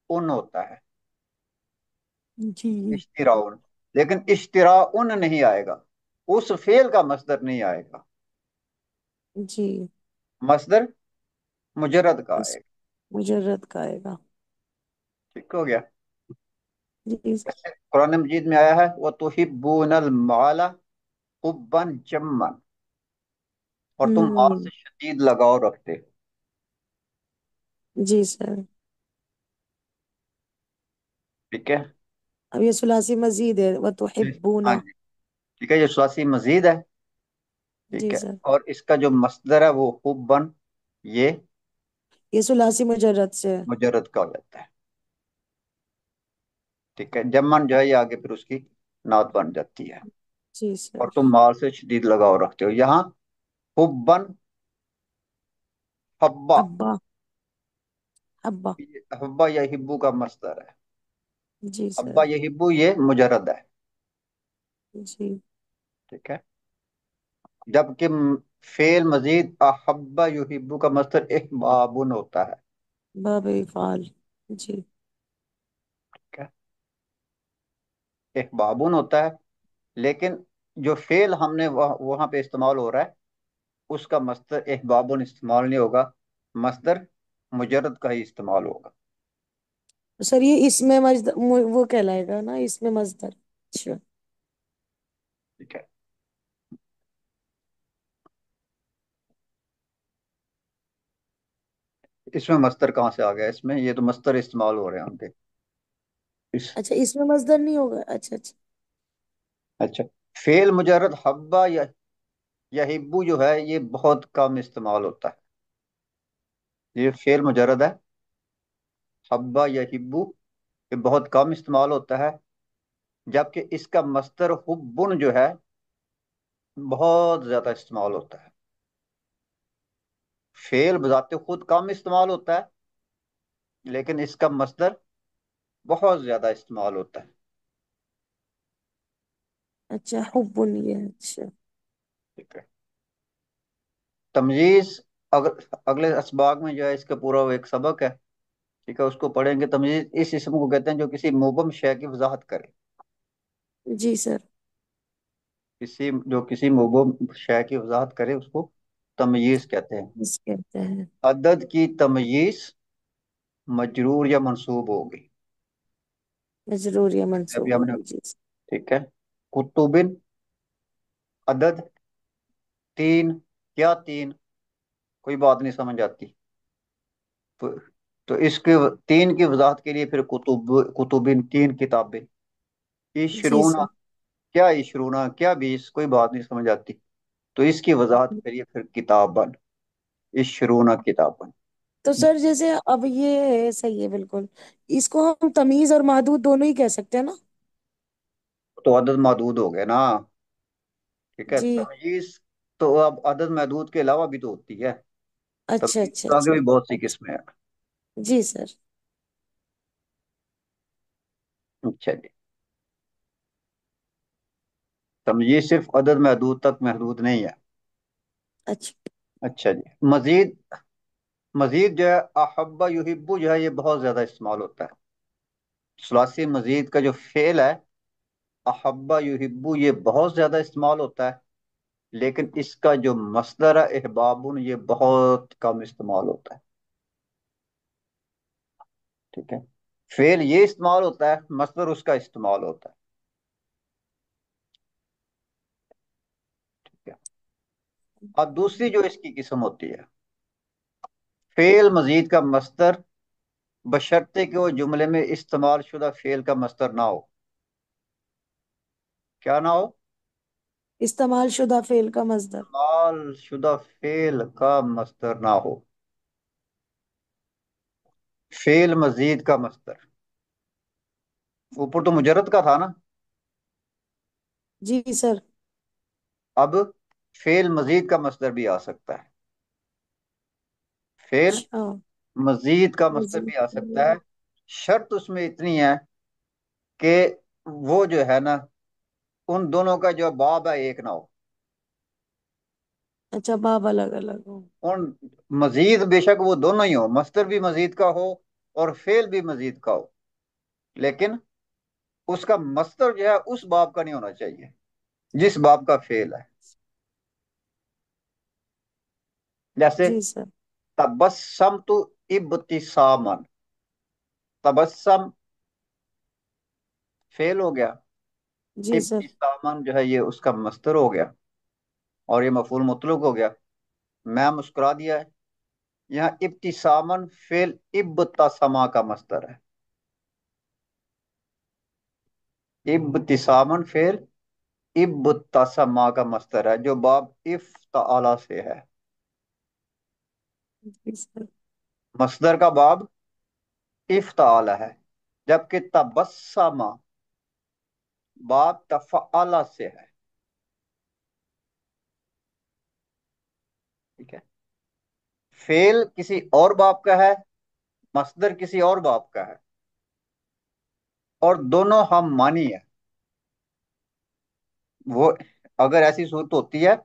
ان ہوتا ہے، جی اشتراء، لیکن اشتراء نہیں آئے گا، اس فعل کا مصدر نہیں آئے گا، جی، مصدر مجرد کا اس آئے گا، مجرد کا آئے گا، ٹھیک ہو گیا، جی جیسے قرآن مجید میں آیا ہے وَتُحِبُّونَ الْمَالَ حُبًّا جَمًّا، اور تم مال ہوں، سے شدید لگاؤ رکھتے ہو، جی سر، ٹھیک ہے، اب یہ ثلاثی مزید ہے، وَتُحِبُّونَ، ہاں جی، ٹھیک ہے، یہ ثلاثی مزید ہے، ٹھیک جی ہے، سر، اور اس کا جو مصدر ہے وہ حبًا، یہ یہ ثلاثی مجرد سے ہے، مجرد کا ہو جاتا ہے، ٹھیک ہے، جمن جو ہے یہ آگے پھر اس کی نعت بن جاتی ہے، جی اور سر، تم مال سے شدید لگاؤ رکھتے ہو، یہاں حبًا، حبا، ابا، ابا، حبا یا ہبو کا مصدر ہے، جی حبا سر، یا ہبو یہ مجرد ہے، جی، ٹھیک ہے، جبکہ فعل مزید احبا یحبو کا مصدر احباب ہوتا ہے، باب افعال، جی، ٹھیک ہے، احباب ہوتا ہے، لیکن جو فعل ہم نے وہاں پہ استعمال ہو رہا ہے اس کا مصدر احباب استعمال نہیں ہوگا، مصدر مجرد کا ہی استعمال ہوگا، سر یہ اس میں مزدر وہ کہلائے گا نا، اس میں مزدر، اچھا، ٹھیک ہے، اس میں مصدر کہاں سے آ گیا، اس میں یہ تو مصدر استعمال ہو رہے ہیں ان کے اس، اچھا اس میں مزدر نہیں ہوگا، اچھا اچھا، اچھا، فعل مجرد حبا یا ہبو جو ہے یہ بہت کم استعمال ہوتا ہے، یہ فعل مجرد ہے حبا یا ہبو، یہ بہت کم استعمال ہوتا ہے، جبکہ اس کا مصدر حبن جو ہے بہت زیادہ استعمال ہوتا ہے، فعل بذات خود کم استعمال ہوتا ہے لیکن اس کا مصدر بہت زیادہ استعمال ہوتا ہے، اچھا حب یہ ہے، اچھا، ٹھیک ہے، تمییز اگلے اسباق میں جو ہے اس کا پورا وہ ایک سبق ہے، ٹھیک ہے، اس کو پڑھیں گے، تمییز اس اسم کو کہتے ہیں جو کسی مبہم شے کی وضاحت کرے، جی سر، جو کسی مبہم شے کی وضاحت کرے اس کو تمییز کہتے ہیں، اس کہتے ہیں، عدد کی تمییز مجرور یا منصوب ہوگی، ضرور یا جیسے منصوب ابھی ہم نے، ہوگی، جی سر، ٹھیک ہے، کتبن، عدد، تین، کیا تین، کوئی بات نہیں سمجھ آتی، تو تو اس کے تین کی وضاحت کے لیے پھر کتبن تین کتابیں، جی عشرون، سر، کیا عشرون، کیا 20، کوئی بات نہیں سمجھ آتی، تو اس کی وضاحت کریے پھر کتابن، عشرون کتابن، تو سر جیسے اب یہ ہے، صحیح ہے بالکل، اس کو ہم تمیز اور محدود دونوں ہی کہہ سکتے ہیں نا؟ تو عدد محدود ہو گئے نا، ٹھیک ہے، جی، تمییز تو اب عدد محدود کے علاوہ بھی تو ہوتی ہے، اچھا تمییز اچھا تو آگے اچھا بھی بہت سی اچھا، قسمیں ہیں، جی سر، اچھا جی، तमयीज सिर्फ अदद महदूद तक महदूद नहीं है। अच्छा। अच्छा जी। मजीद, मजीद जो है अहब्बा युहिब्बु जो है ये बहुत ज्यादा इस्तेमाल होता है। सुलासी मजीद का जो फेल है अहब्बा युहिब्बु ये बहुत ज्यादा इस्तेमाल होता है। लेकिन इसका जो मसदर है इहबाबुन ये बहुत कम इस्तेमाल होता है। ठीक है। फेल ये इस्तेमाल होता है, मसदर उसका इस्तेमाल होता है। ठीक है। अब दूसरी जो इसकी किस्म होती है, फेल मजीद का मसदर बशर्ते कि वो जुमले में इस्तेमाल शुदा फेल का मसदर ना हो। क्या ना हो? इस्तेमाल शुदा फेल का मजदर। इस्तेमाल शुदा फेल का मसदर ना हो। फेल मजीद का मसदर, ऊपर तो मुजरद का था ना। जी सर। अब फेल मजीद का मसदर भी आ सकता है। फेल अच्छा। मजीद का मसदर मजीद। भी आ सकता है। शर्त उसमें इतनी है कि वो जो है ना, उन दोनों का जो बाब है एक ना हो। अच्छा, बाब अलग अलग हो। उन मजीद बेशक वो दोनों ही हो, मस्तर भी मजीद का हो और फेल भी मजीद का हो, लेकिन उसका मस्तर जो है उस बाब का नहीं होना चाहिए जिस बाब का फेल है। जैसे जी सर। तबस्सम तो इब्तिसामन, तबस्सम फेल हो गया, जी सर। इब्तिसामन जो है ये उसका मस्तर हो गया और ये मफूल मुतलक हो गया। मैं मुस्कुरा दिया है। यहाँ इब्तिसामन फेल इब्तसमा का मस्तर है। इब्तिसामन फेल इब्तसमा का मस्तर है जो बाब इफ्ताला से है। जी सर। मस्दर का बाब इफ्ताला है, जबकि तबस्समा बाब तफअला से है। ठीक है। फेल किसी और बाब का है, मस्दर किसी और बाब का है, और दोनों हम मानी है। वो अगर ऐसी सूरत होती है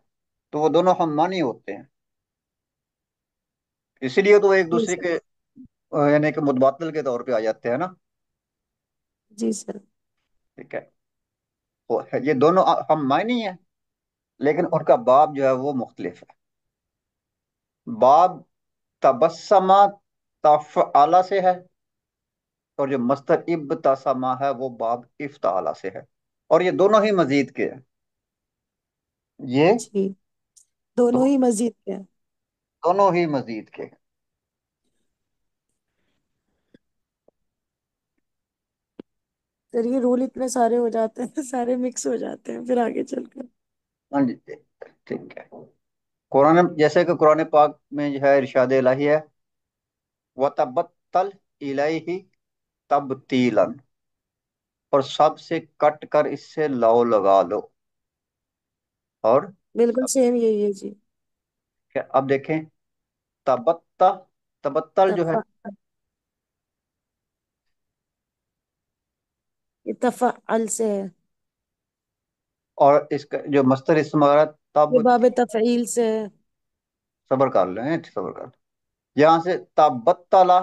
तो वो दोनों हम मानी होते हैं। इसलिए तो एक जी दूसरे सर। के यानी कि मुतबातिल के तौर पे आ जाते हैं ना। जी सर। ठीक है। वो ये दोनों हम मानी है, लेकिन उनका बाब जो है वो मुख्तलिफ है। बाब तबस्समा तफ़अला से है, और जो मस्तर इब्तसमा है वो बाब इफ्ताला से है, और ये दोनों ही मजीद के हैं। ये जी, दोनों दो, ही मस्जिद के हैं। दोनों ही मजीद के हैं। सर ये रूल इतने सारे हो जाते हैं, सारे मिक्स हो जाते हैं फिर आगे चलकर। हाँ जी। ठीक है। कुरान जैसे कि कुरान पाक में जो है इरशाद इलाही है, व तबत्तल इलैहि तबतीलन, और सबसे कट कर इससे लौ लगा लो। और बिल्कुल सब, सेम यही है जी। क्या अब देखें, तबत्ता, तबत्तल जो है, तफा ये तफअल से है। और इसका जो मस्तर इस्तेमाल है ये तब, बाब तफईल से है। सबर कर लें, सबर कर, यहाँ से तबत्तला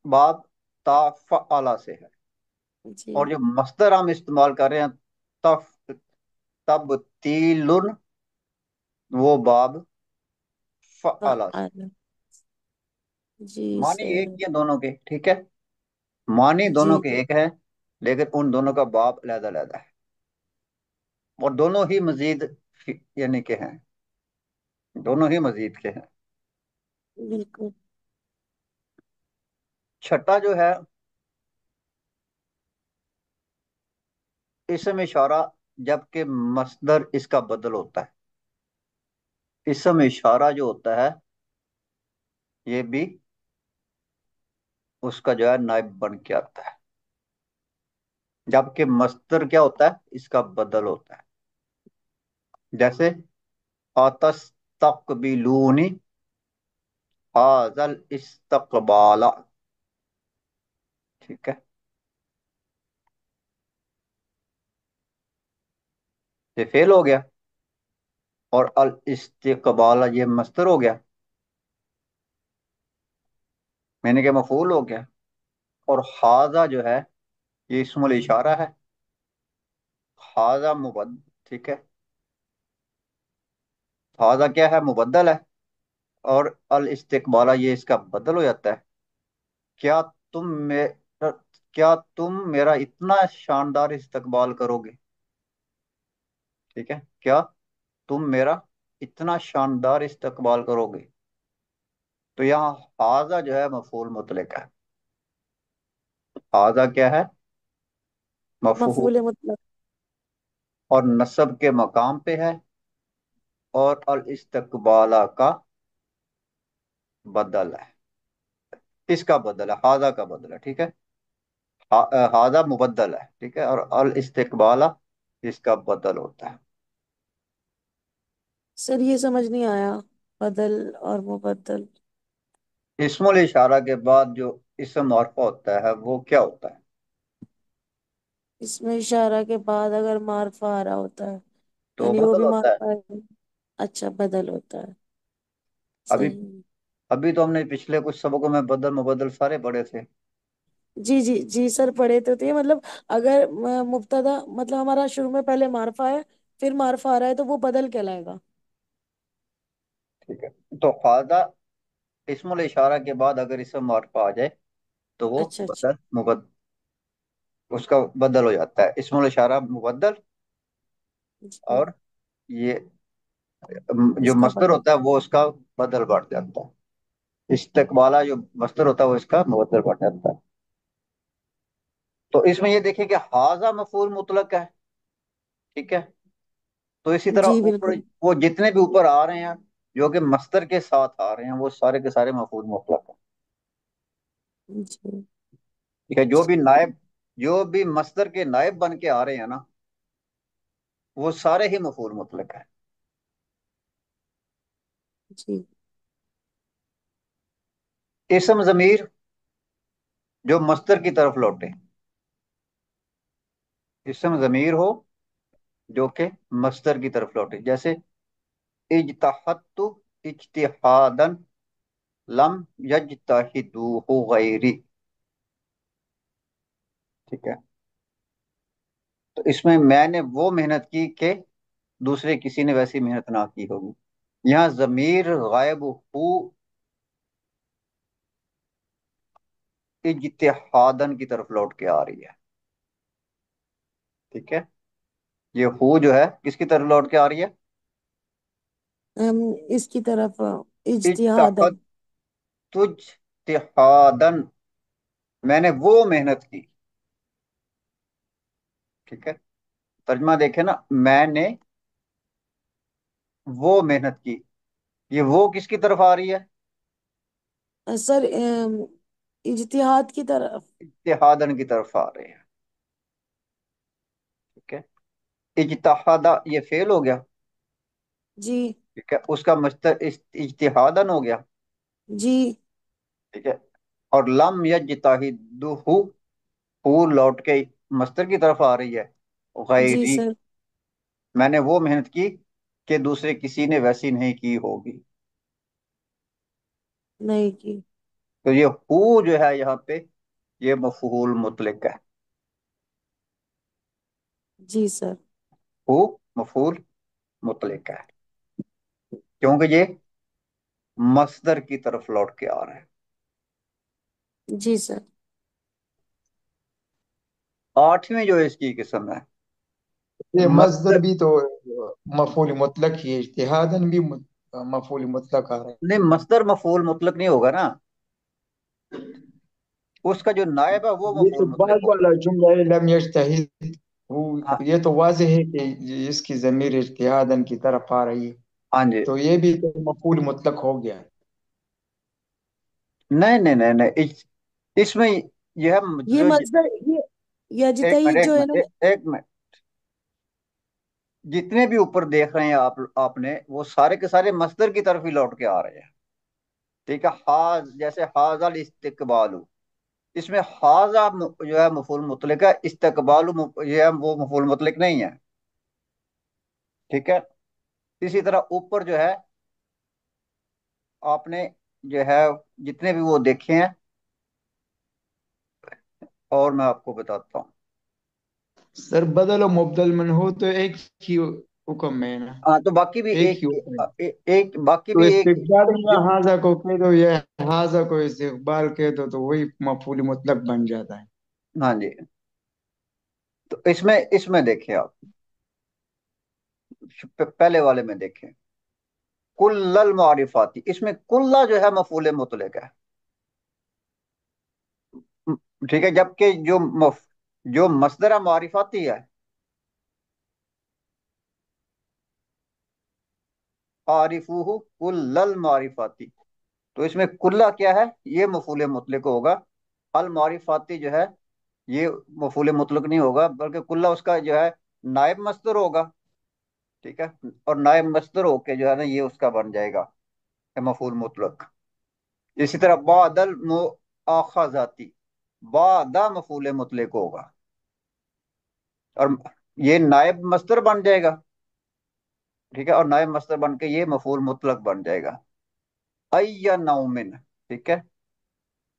बाब ताफ़अला से है, और जी। जो मस्तर हम इस्तेमाल कर रहे हैं तफ तबतीलुन, वो बाब फ़अला से। फअल। जी मानी एक सर। ही है दोनों के, ठीक है। मानी दोनों जी। के एक है, लेकिन उन दोनों का बाब अलग अलग है, और दोनों ही मजीद यानी के हैं, दोनों ही मजीद के हैं। बिल्कुल। छठा जो है इसम इशारा, जबकि मस्दर इसका बदल होता है। इसम इशारा जो होता है ये भी उसका जो है नाइब बन के आता है, जबकि मस्दर क्या होता है, इसका बदल होता है। जैसे आतस तकबिलूनी हाजल इस्तकबाला। ठीक है। یہ فعل ہو گیا، اور الاستقبال یہ مصدر ہو گیا، میں نے کیا مفعول ہو گیا، اور حاضہ جو ہے یہ اسم الاشارہ ہے، حاضہ ٹھیک ہے، حاضہ کیا ہے، مبدل ہے، اور الاستقبال یہ اس کا بدل ہو جاتا ہے. کیا تم میرا کیا تم میرا اتنا شاندار استقبال کرو گے. ٹھیک ہے، کیا تم میرا اتنا شاندار استقبال کرو گے. تو یہاں حاضہ جو ہے مفعول مطلق ہے. حاضہ کیا ہے، مفعول، مفعول مطلق. اور نصب کے مقام پہ ہے، اور الاستقبال کا بدل ہے، اس کا بدل ہے، حاضہ کا بدل ہے. ٹھیک ہے، حاضہ مبدل ہے، ٹھیک ہے، اور الاستقبال اس کا بدل ہوتا ہے. سر یہ سمجھ نہیں آیا، بدل اور مبدل. اسم الاشارہ کے بعد جو اسم معرفہ ہوتا ہے وہ کیا ہوتا ہے؟ اس میں اشارہ کے بعد اگر معرفہ آ رہا ہوتا ہے، تو یعنی وہ بدل بھی ہوتا ہے. معرفہ ہے. اچھا، بدل ہوتا ہے. ابھی صحیح. ابھی تو ہم نے پچھلے کچھ سبقوں میں بدل مبدل سارے پڑھے تھے. جی جی جی سر، پڑھے تو تھے. مطلب اگر مبتدا مطلب ہمارا شروع میں پہلے معرفہ ہے، پھر معرفہ آ رہا ہے، تو وہ بدل کہلائے گا. ٹھیک ہے، تو حاضہ اسم الاشارہ کے بعد اگر اسم معرفہ آ جائے تو وہ اچھا اچھا. بدل اس کا بدل ہو جاتا ہے، اسم الاشارہ مبدل، جی. اور یہ جو اس کا مصدر بدل. ہوتا ہے وہ اس کا بدل بڑھ جاتا ہے. استقبالا جو مصدر ہوتا ہے وہ اس کا مبدل بڑھ جاتا ہے. تو اس میں یہ دیکھیں کہ حاضہ مفعول مطلق ہے. ٹھیک ہے، تو اسی طرح جی اوپر بالکل. وہ جتنے بھی اوپر آ رہے ہیں جو کہ مصدر کے ساتھ آ رہے ہیں وہ سارے کے سارے مفعول مطلق ہیں. جی ٹھیک ہے، جو بھی مصدر کے نائب بن کے آ رہے ہیں نا وہ سارے ہی مفعول مطلق ہیں. جی. اسم ضمیر جو مصدر کی طرف لوٹے، اسم ضمیر ہو جو کہ مصدر کی طرف لوٹے، جیسے اجتہدت اجتہادا لم یجتہدوہ غیری. ٹھیک ہے، تو اس میں نے وہ محنت کی کہ دوسرے کسی نے ویسی محنت نہ کی ہوگی. یہاں ضمیر غائب ہو اجتہادن کی طرف لوٹ کے آ رہی ہے. ٹھیک ہے، یہ ہو جو ہے کس کی طرف لوٹ کے آ رہی ہے؟ اس کی طرف اجتہد اجتہادن. تجھ اجتہادن، میں نے وہ محنت کی. ٹھیک ہے، ترجمہ دیکھیں نا، میں نے وہ محنت کی، یہ وہ کس کی طرف آ رہی ہے؟ سر اجتہاد کی طرف. اجتہادن کی طرف آ رہی ہے. ٹھیک ہے، اجتہادہ یہ فعل ہو گیا. جی ٹھیک ہے، اس کا مصدر اجتہادن ہو گیا. جی ٹھیک ہے، اور لم یجتہدہ ہو لوٹ کے مصدر کی طرف آ رہی ہے، جی غیری، سر. میں نے وہ محنت کی کہ دوسرے کسی نے ویسی نہیں کی ہوگی. نہیں کی. تو یہ ہو جو ہے یہاں پہ یہ مفعول مطلق ہے. جی سر. ہو مفعول مطلق ہے کیونکہ یہ مصدر کی طرف لوٹ کے آ رہا ہے. جی سر. آٹھویں جو اس کی قسم ہے یہ مصدر مصدر. بھی تو مفعول مطلق ہی ہے، اجتہادن بھی مفعول مطلق آ رہا ہے. نہیں، مصدر مفعول مطلق نہیں ہوگا نا، اس کا جو نائب ہے وہ یہ مفعول تو مطلق بعد ہوگا. والا جملہ ہے، لم یجتہد وہ، ہاں، یہ تو واضح ہے کہ اس کی ضمیر اجتہادن کی طرف آ رہی ہے، ہاں جی. تو یہ بھی تو مفعول مطلق ہو گیا. نہیں نہیں نہیں نہیں، اس میں یہ ہے یہ جو مصدر یہ ایک منٹ یجتہد ایک جو ہے منٹ نا. ایک منٹ، جتنے بھی اوپر دیکھ رہے ہیں آپ نے وہ سارے کے سارے مصدر کی طرف ہی لوٹ کے آ رہے ہیں. ٹھیک ہے، جیسے حاض الاستقبال، اس میں حاضہ جو ہے مفعول مطلق ہے، استقبال یہ ہے وہ مفعول مطلق نہیں ہے. ठीक है। इसी तरह ऊपर जो है आपने जो है जितने भी वो देखे हैं, और मैं आपको बताता हूँ। सर बदल और मुबदल मन हो तो एक ही हुक्म है ना, हाँ, तो बाकी भी एक एक ही हुक्म है। एक बाकी तो भी एक इस्तिकबाल में जो। हाजा को कह दो या हाजा को इस्तिकबाल कह दो तो वही मफूल मुतलक बन जाता है। हाँ जी। तो इसमें इसमें देखें आप, पहले वाले में देखें, कुल्लल मारिफाती, इसमें कुल्ला जो है मफूल मुतलक है। ठीक है, जबकि जो मसदर मारिफाती है, आरिफूहु कुल्लल मारिफाती, तो इसमें कुल्ला क्या है, ये मफूल मुतलक होगा। अल मारिफाती जो है ये मफूल मुतलक नहीं होगा, बल्कि कुल्ला उसका जो है नायब मस्दर होगा। ठीक है, और नायब मस्दर होके जो है ना ये उसका बन जाएगा मफूल मुतलक। इसी तरह बादल मुआखजाती, बादा मफूल मुतलक होगा, और ये नायब मस्दर बन जाएगा। ठीक है, और नायब मस्दर बन के ये मफूल मुतलक बन जाएगा। अय्या नौमिन, ठीक है,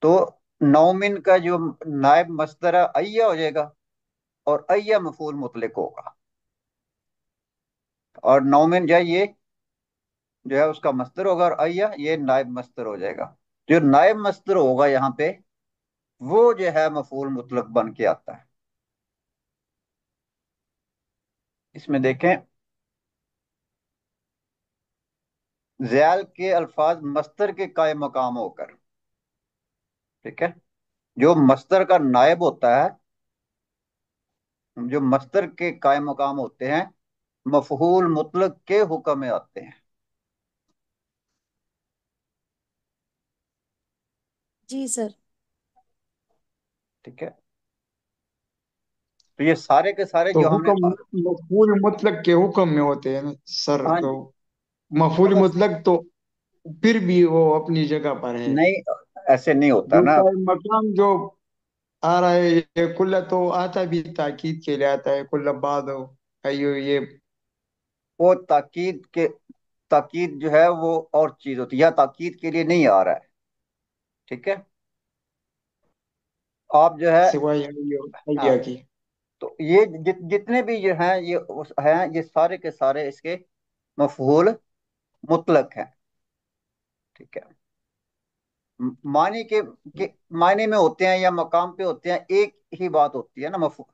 तो नौमिन का जो नायब मस्दर है अय्या हो जाएगा, और अय्या मफूल मुतलक होगा, और नौमिन जो है ये जो है उसका मस्दर होगा, और अय्या ये नायब मस्दर हो जाएगा। जो नायब मस्दर होगा यहाँ पे वो जो है मफूल मुतलक बन के आता है। इसमें देखें, ज़ैल के अल्फाज मस्दर के कायम मकाम होकर, ठीक है, जो मस्दर का नायब होता है, जो मस्दर के कायम मकाम होते हैं, मफहूल मुतलक के हुक्म में आते हैं। जी सर। ठीक है, तो ये सारे के सारे तो जो हमने हुक्म मफूल मुतलक के हुक्म में होते हैं ना सर, हाँ तो जी। मफूल बस मुतलक तो फिर भी वो अपनी जगह पर है। नहीं, ऐसे नहीं होता जो ना। कायम मकाम जो आ रहा है ये कुल्ला तो आता भी ताकीद के लिए आता है, कुल्ला बाद हो अयो ये। वो ताकीद जो है वो और चीज होती है, या ताकीद के लिए नहीं आ रहा है। ठीक है, आप जो है, सिवाय अयो हाँ, अय्या की। तो ये जितने भी जो हैं ये हैं, ये सारे के सारे इसके मफहूल मुतलक हैं। ठीक है, मानी के मायने में होते हैं या मकाम पे होते हैं, एक ही बात होती है ना, मफहूल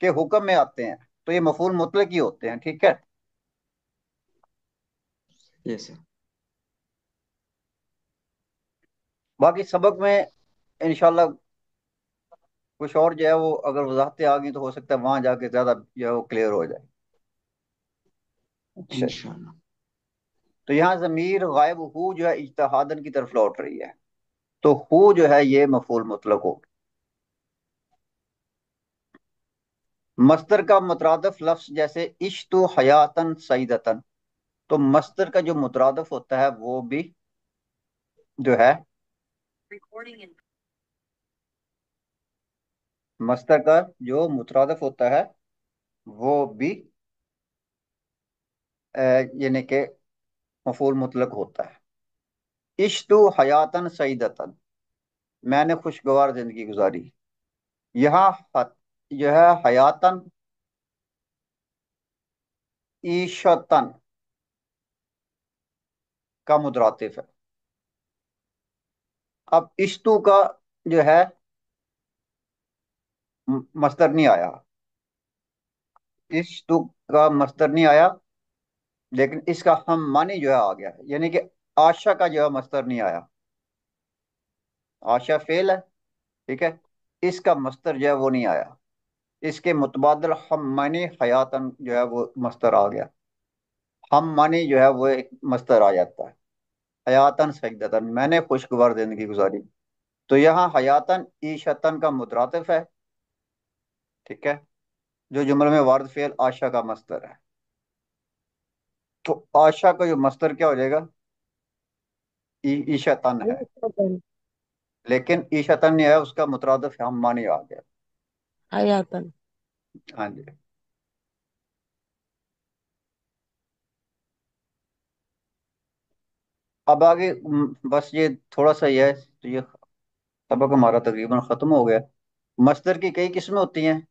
के हुक्म में आते हैं, तो ये मफहूल मुतलक ही होते हैं। ठीक है, ये सर। बाकी सबक में इंशाल्लाह कुछ और जो है वो अगर वजाहतें आ गई तो हो सकता है वहां जाके ज्यादा जो है वो क्लियर हो जाए। अच्छा, इंशाल्लाह। तो यहाँ जमीर गायब हु जो है इज्तिहादन की तरफ लौट रही है, तो हु जो है ये मफूल मुतलक हो। मस्तर का मुतरादफ लफ्ज जैसे इश्तु हयातन सईदतन, तो मस्तर का जो मुतरादफ होता है वो भी जो है, मस्तर का जो मुतरादफ होता है वो भी यानी कि मफूल मुतलक होता है। इश्तु हयातन सईदतन, मैंने खुशगवार जिंदगी गुजारी। यहाँ जो है हयातन ईशतन का मुतरातिफ है। अब इश्तु का जो है मस्तर नहीं आया, इश्तु का मस्तर नहीं आया, लेकिन इसका हम मानी जो है आ गया, यानी कि आशा का जो है मस्तर नहीं आया। आशा फेल है, ठीक है, इसका मस्तर जो है वो नहीं आया। इसके मुतबादल हम मानी हयातन जो है वो मस्तर आ गया। हम मानी जो है वो एक मस्तर आ जाता है। हयातन सईदतन, मैंने खुशगवार जिंदगी गुजारी, तो यहाँ हयातन ईशतन का मुतरातिफ है। ठीक है, जो जुमले में वारद फेल आशा का मस्तर है, तो आशा का जो मस्तर क्या हो जाएगा, ईशतन है। हयातन। लेकिन ईशतन नहीं है, उसका मुतरादिफ हम मानी आ गया। हयातन। हाँ जी। अब आगे बस ये थोड़ा सा ये है, तो ये सबक हमारा तकरीबन खत्म हो गया। मस्दर की कई किस्में होती हैं,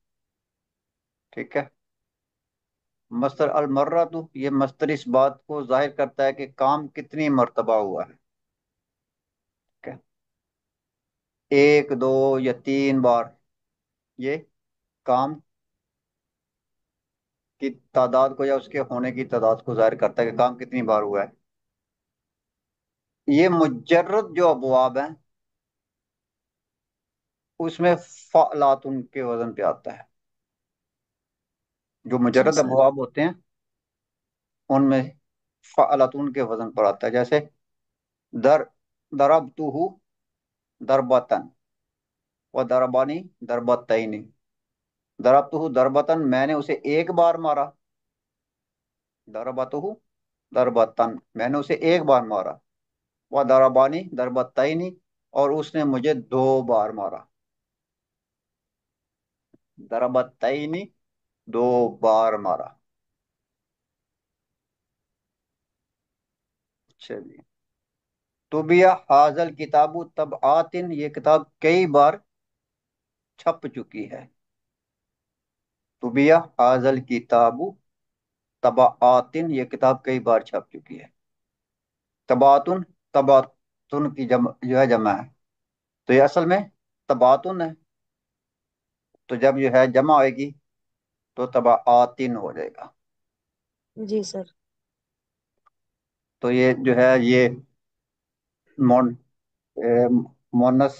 ठीक है। मस्दर अल मर्रा, तो ये मस्दर इस बात को जाहिर करता है कि काम कितनी मर्तबा हुआ है, ठीक है। एक, दो या तीन बार, ये काम की तादाद को या उसके होने की तादाद को जाहिर करता है कि काम कितनी बार हुआ है। ये मुजर्रद जो अबवाब हैं उसमें फ़अलातुन के वजन पे आता है। जो जी मुजर्रद सर। अबवाब होते हैं उनमें फ़अलातुन के वजन पर आता है। जैसे दर दरबतुहु दरबतन, व दरबानी दरबतैनी। दरबतुहु दरबतन, मैंने उसे एक बार मारा। दरबतुहु दरबतन, मैंने उसे एक बार मारा। व दरबानी दरबतैनी, और उसने मुझे दो बार मारा। दरबतैनी, दो बार मारा। चलिए। तुबिया हाजल किताबु तब आतिन, ये किताब कई बार छप चुकी है। तुबिया हाजल किताबु तब आतिन, ये किताब कई बार छप चुकी है। तबातुन, तबातुन की जो है जमा है, तो ये असल में तबातुन है। तो जब जो है जमा आएगी तो तबा आतिन हो जाएगा। जी सर। तो ये जो है ये मोन मोनस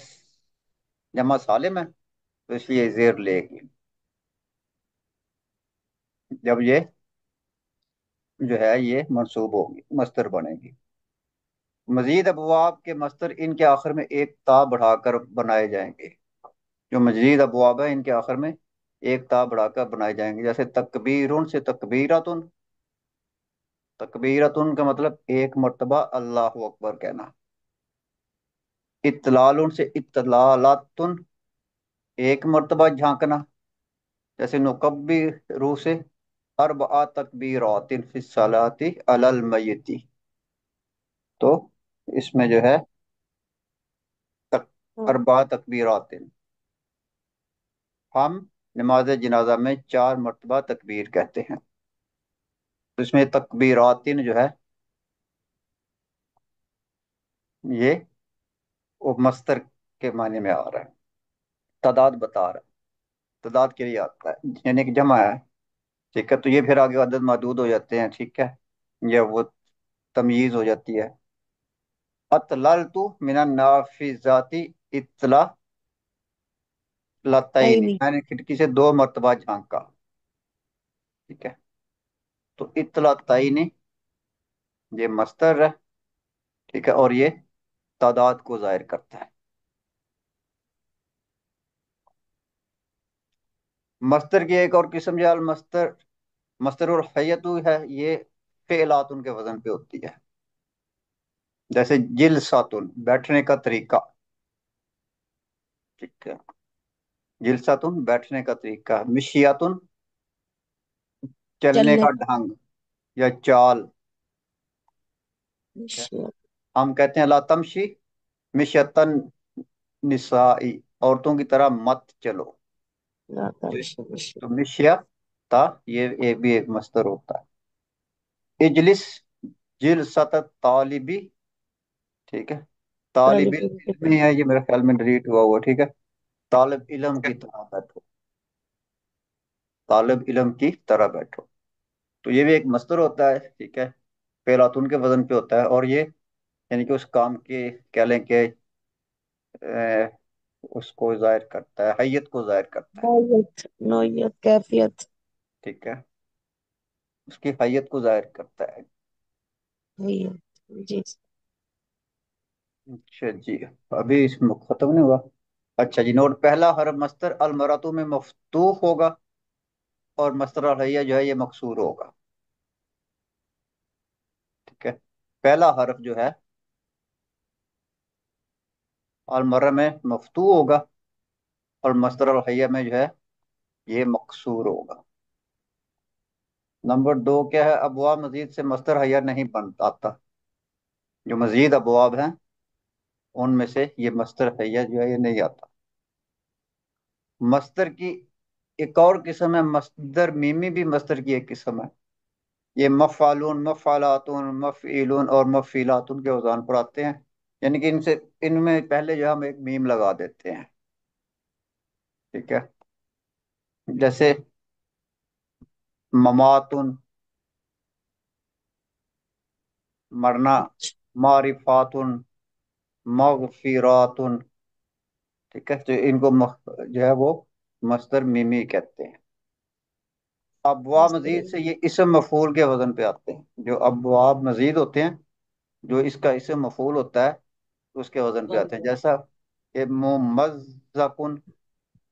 जमा सालिम है, तो इसलिए जेर लेगी जब ये जो है ये मंसूब होगी, मस्तर बनेगी। मजीद अबवाब के मस्तर इनके आखिर में एक ता बढ़ाकर बनाए जाएंगे। जो मजीद अबवाब है इनके आखिर में एक ता बढ़ाकर बनाए जाएंगे। जैसे तकबीरुन से तकबीरतुन, तकबीरतुन का मतलब एक मर्तबा अल्लाह अकबर कहना। इत्तलालुन से इत्तलालतुन, एक मर्तबा झांकना। जैसे नुकब्बिरु से अरबआ तकबीरातिन फी सलाती अलल मय्यती, तो इसमें जो है तक हाँ। अरबा तकबीरातिन, हम नमाज जनाजा में चार मर्तबा तकबीर कहते हैं। तो इसमें तकबीरातिन जो है ये वो मस्तर के माने में आ रहा है, तादाद बता रहा है, तादाद के लिए आता है, यानी कि जमा है, ठीक है। तो ये फिर आगे अदद मदूद हो जाते हैं, ठीक है, या वो तमयीज हो जाती है। अतललतु मिनन नाफिजाती इतला है ही लतैनी, नहीं। मैंने खिड़की से दो मर्तबा झांका, ठीक है। तो इतला तैनी ये मस्तर है, ठीक है, और ये तादाद को जाहिर करता है। मस्तर की एक और किस्म जो अल मस्तर, मस्तर और हयतु है, ये फेलात उनके वजन पे होती है। जैसे जिल सातुन, बैठने का तरीका, ठीक है। जिल सातुन बैठने का तरीका। मिशियातुन चलने चलने। का ढंग या चाल, ठीक है। शिट। हम कहते हैं ला तमशी मिशतन निसाई, औरतों की तरह मत चलो। तो, शिट। तो मिशिया था, ये भी एक मस्तर होता है। इजलिस जिल सत तालिबी, ठीक है। तालिब तालिब इल्म की इल्म ही तरह। है, ये मेरे ख्याल में डिलीट हुआ हुआ, ठीक है। तालिब इल्म की तरह बैठो, तालिब इल्म की तरह बैठो। तो ये भी एक मस्तर होता है, ठीक है। फेलातुन के वजन पे होता है, और ये यानी कि उस काम के कह लें कि अ, उसको जाहिर करता है, हैयत को जाहिर करता है, नौयत। नौयत कैफियत। ठीक है। उसकी हैयत को जाहिर करता है। हैयत। जी। अच्छा जी, अभी इसमें खत्म नहीं हुआ। अच्छा जी, नोट, पहला हरफ मस्तर अल मरातु में मफ्तूह होगा, और मस्तर अल हैया जो है ये मकसूर होगा, ठीक है। पहला हरफ जो है अल मर्रा में मफ्तूह होगा, और मस्तर अल हैया में जो है ये मकसूर होगा। नंबर दो क्या है, अबवा मजीद से मस्तर हैया नहीं बन आता। जो मजीद अबवाब हैं उनमें से ये मस्तर हैया जो है ये नहीं आता। मस्तर की एक और किस्म है, मस्दर मीमी भी मस्तर की एक किस्म है। ये मफ़ालून, मफ़ालातून, मफ़ईलून और मफ़ीलातून के औज़ान पर आते हैं। यानी कि इनसे, इनमें पहले जो है हम एक मीम लगा देते हैं। ठीक है। जैसे ममातुन, मरना, अच्छा। मारिफातुन, मगफिरातुन। ठीक है, तो इनको जो है वो मस्दर मीमी कहते हैं। अबवा मस्तर। मजीद से ये इसम मफूल के वजन पे आते हैं। जो अबवाब मजीद होते हैं, जो इसका इसम मफूल होता है, तो उसके वजन पे आते हैं। जैसा कि मुमज़्ज़कुन,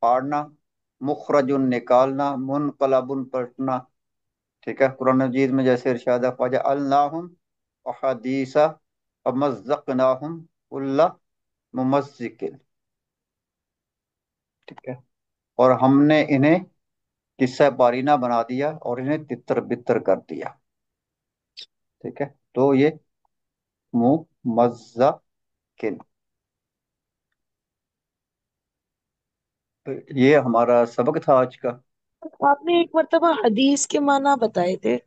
फाड़ना, मुखरजुन, निकालना, मुनकलबुन, पलटना। ठीक है, कुरान मजीद में जैसे इरशाद है, फजअलनाहुम अहदीसा वमज़्ज़क़नाहुम कुल्ला मुमज़्ज़िकिन। ठीक है, और हमने इन्हें किस्सा पारीना बना दिया और इन्हें तितर बितर कर दिया। ठीक है, तो ये मुमज़्ज़किन। तो ये हमारा सबक था आज का। आपने एक मर्तबा हदीस के माना बताए थे,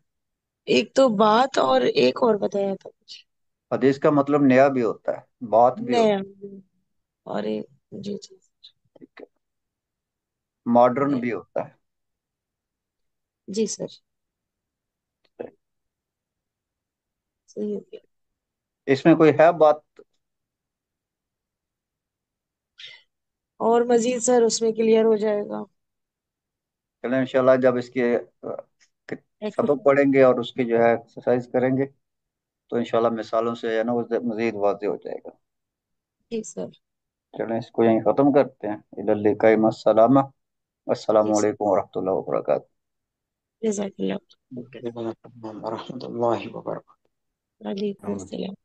एक तो बात और एक और बताया था कुछ। हदीस का मतलब नया भी होता है, बात भी होती नया। और एक। जी जी। है। ठीक है, मॉडर्न नया। भी होता है। जी सर। सही हो गया। इसमें कोई है बात? और मजीद सर उसमें क्लियर हो जाएगा। चलो इंशाल्लाह जब इसके एक्स- सबक पढ़ेंगे और उसकी जो है एक्सरसाइज करेंगे, तो इंशाल्लाह मिसालों से है ना वो मजीद वाज़ेह हो जाएगा। जी सर। चलें इसको यहीं ख़त्म करते हैं। इलल लिकाई मस्सलामा, जी अस्सलामु सर। अलैकुम वरहमतुल्लाहि वबरकातुहू। जज़ाकल्लाह। वरहमतुल्लाहि वबरकातुहू। वालेकुम सलाम।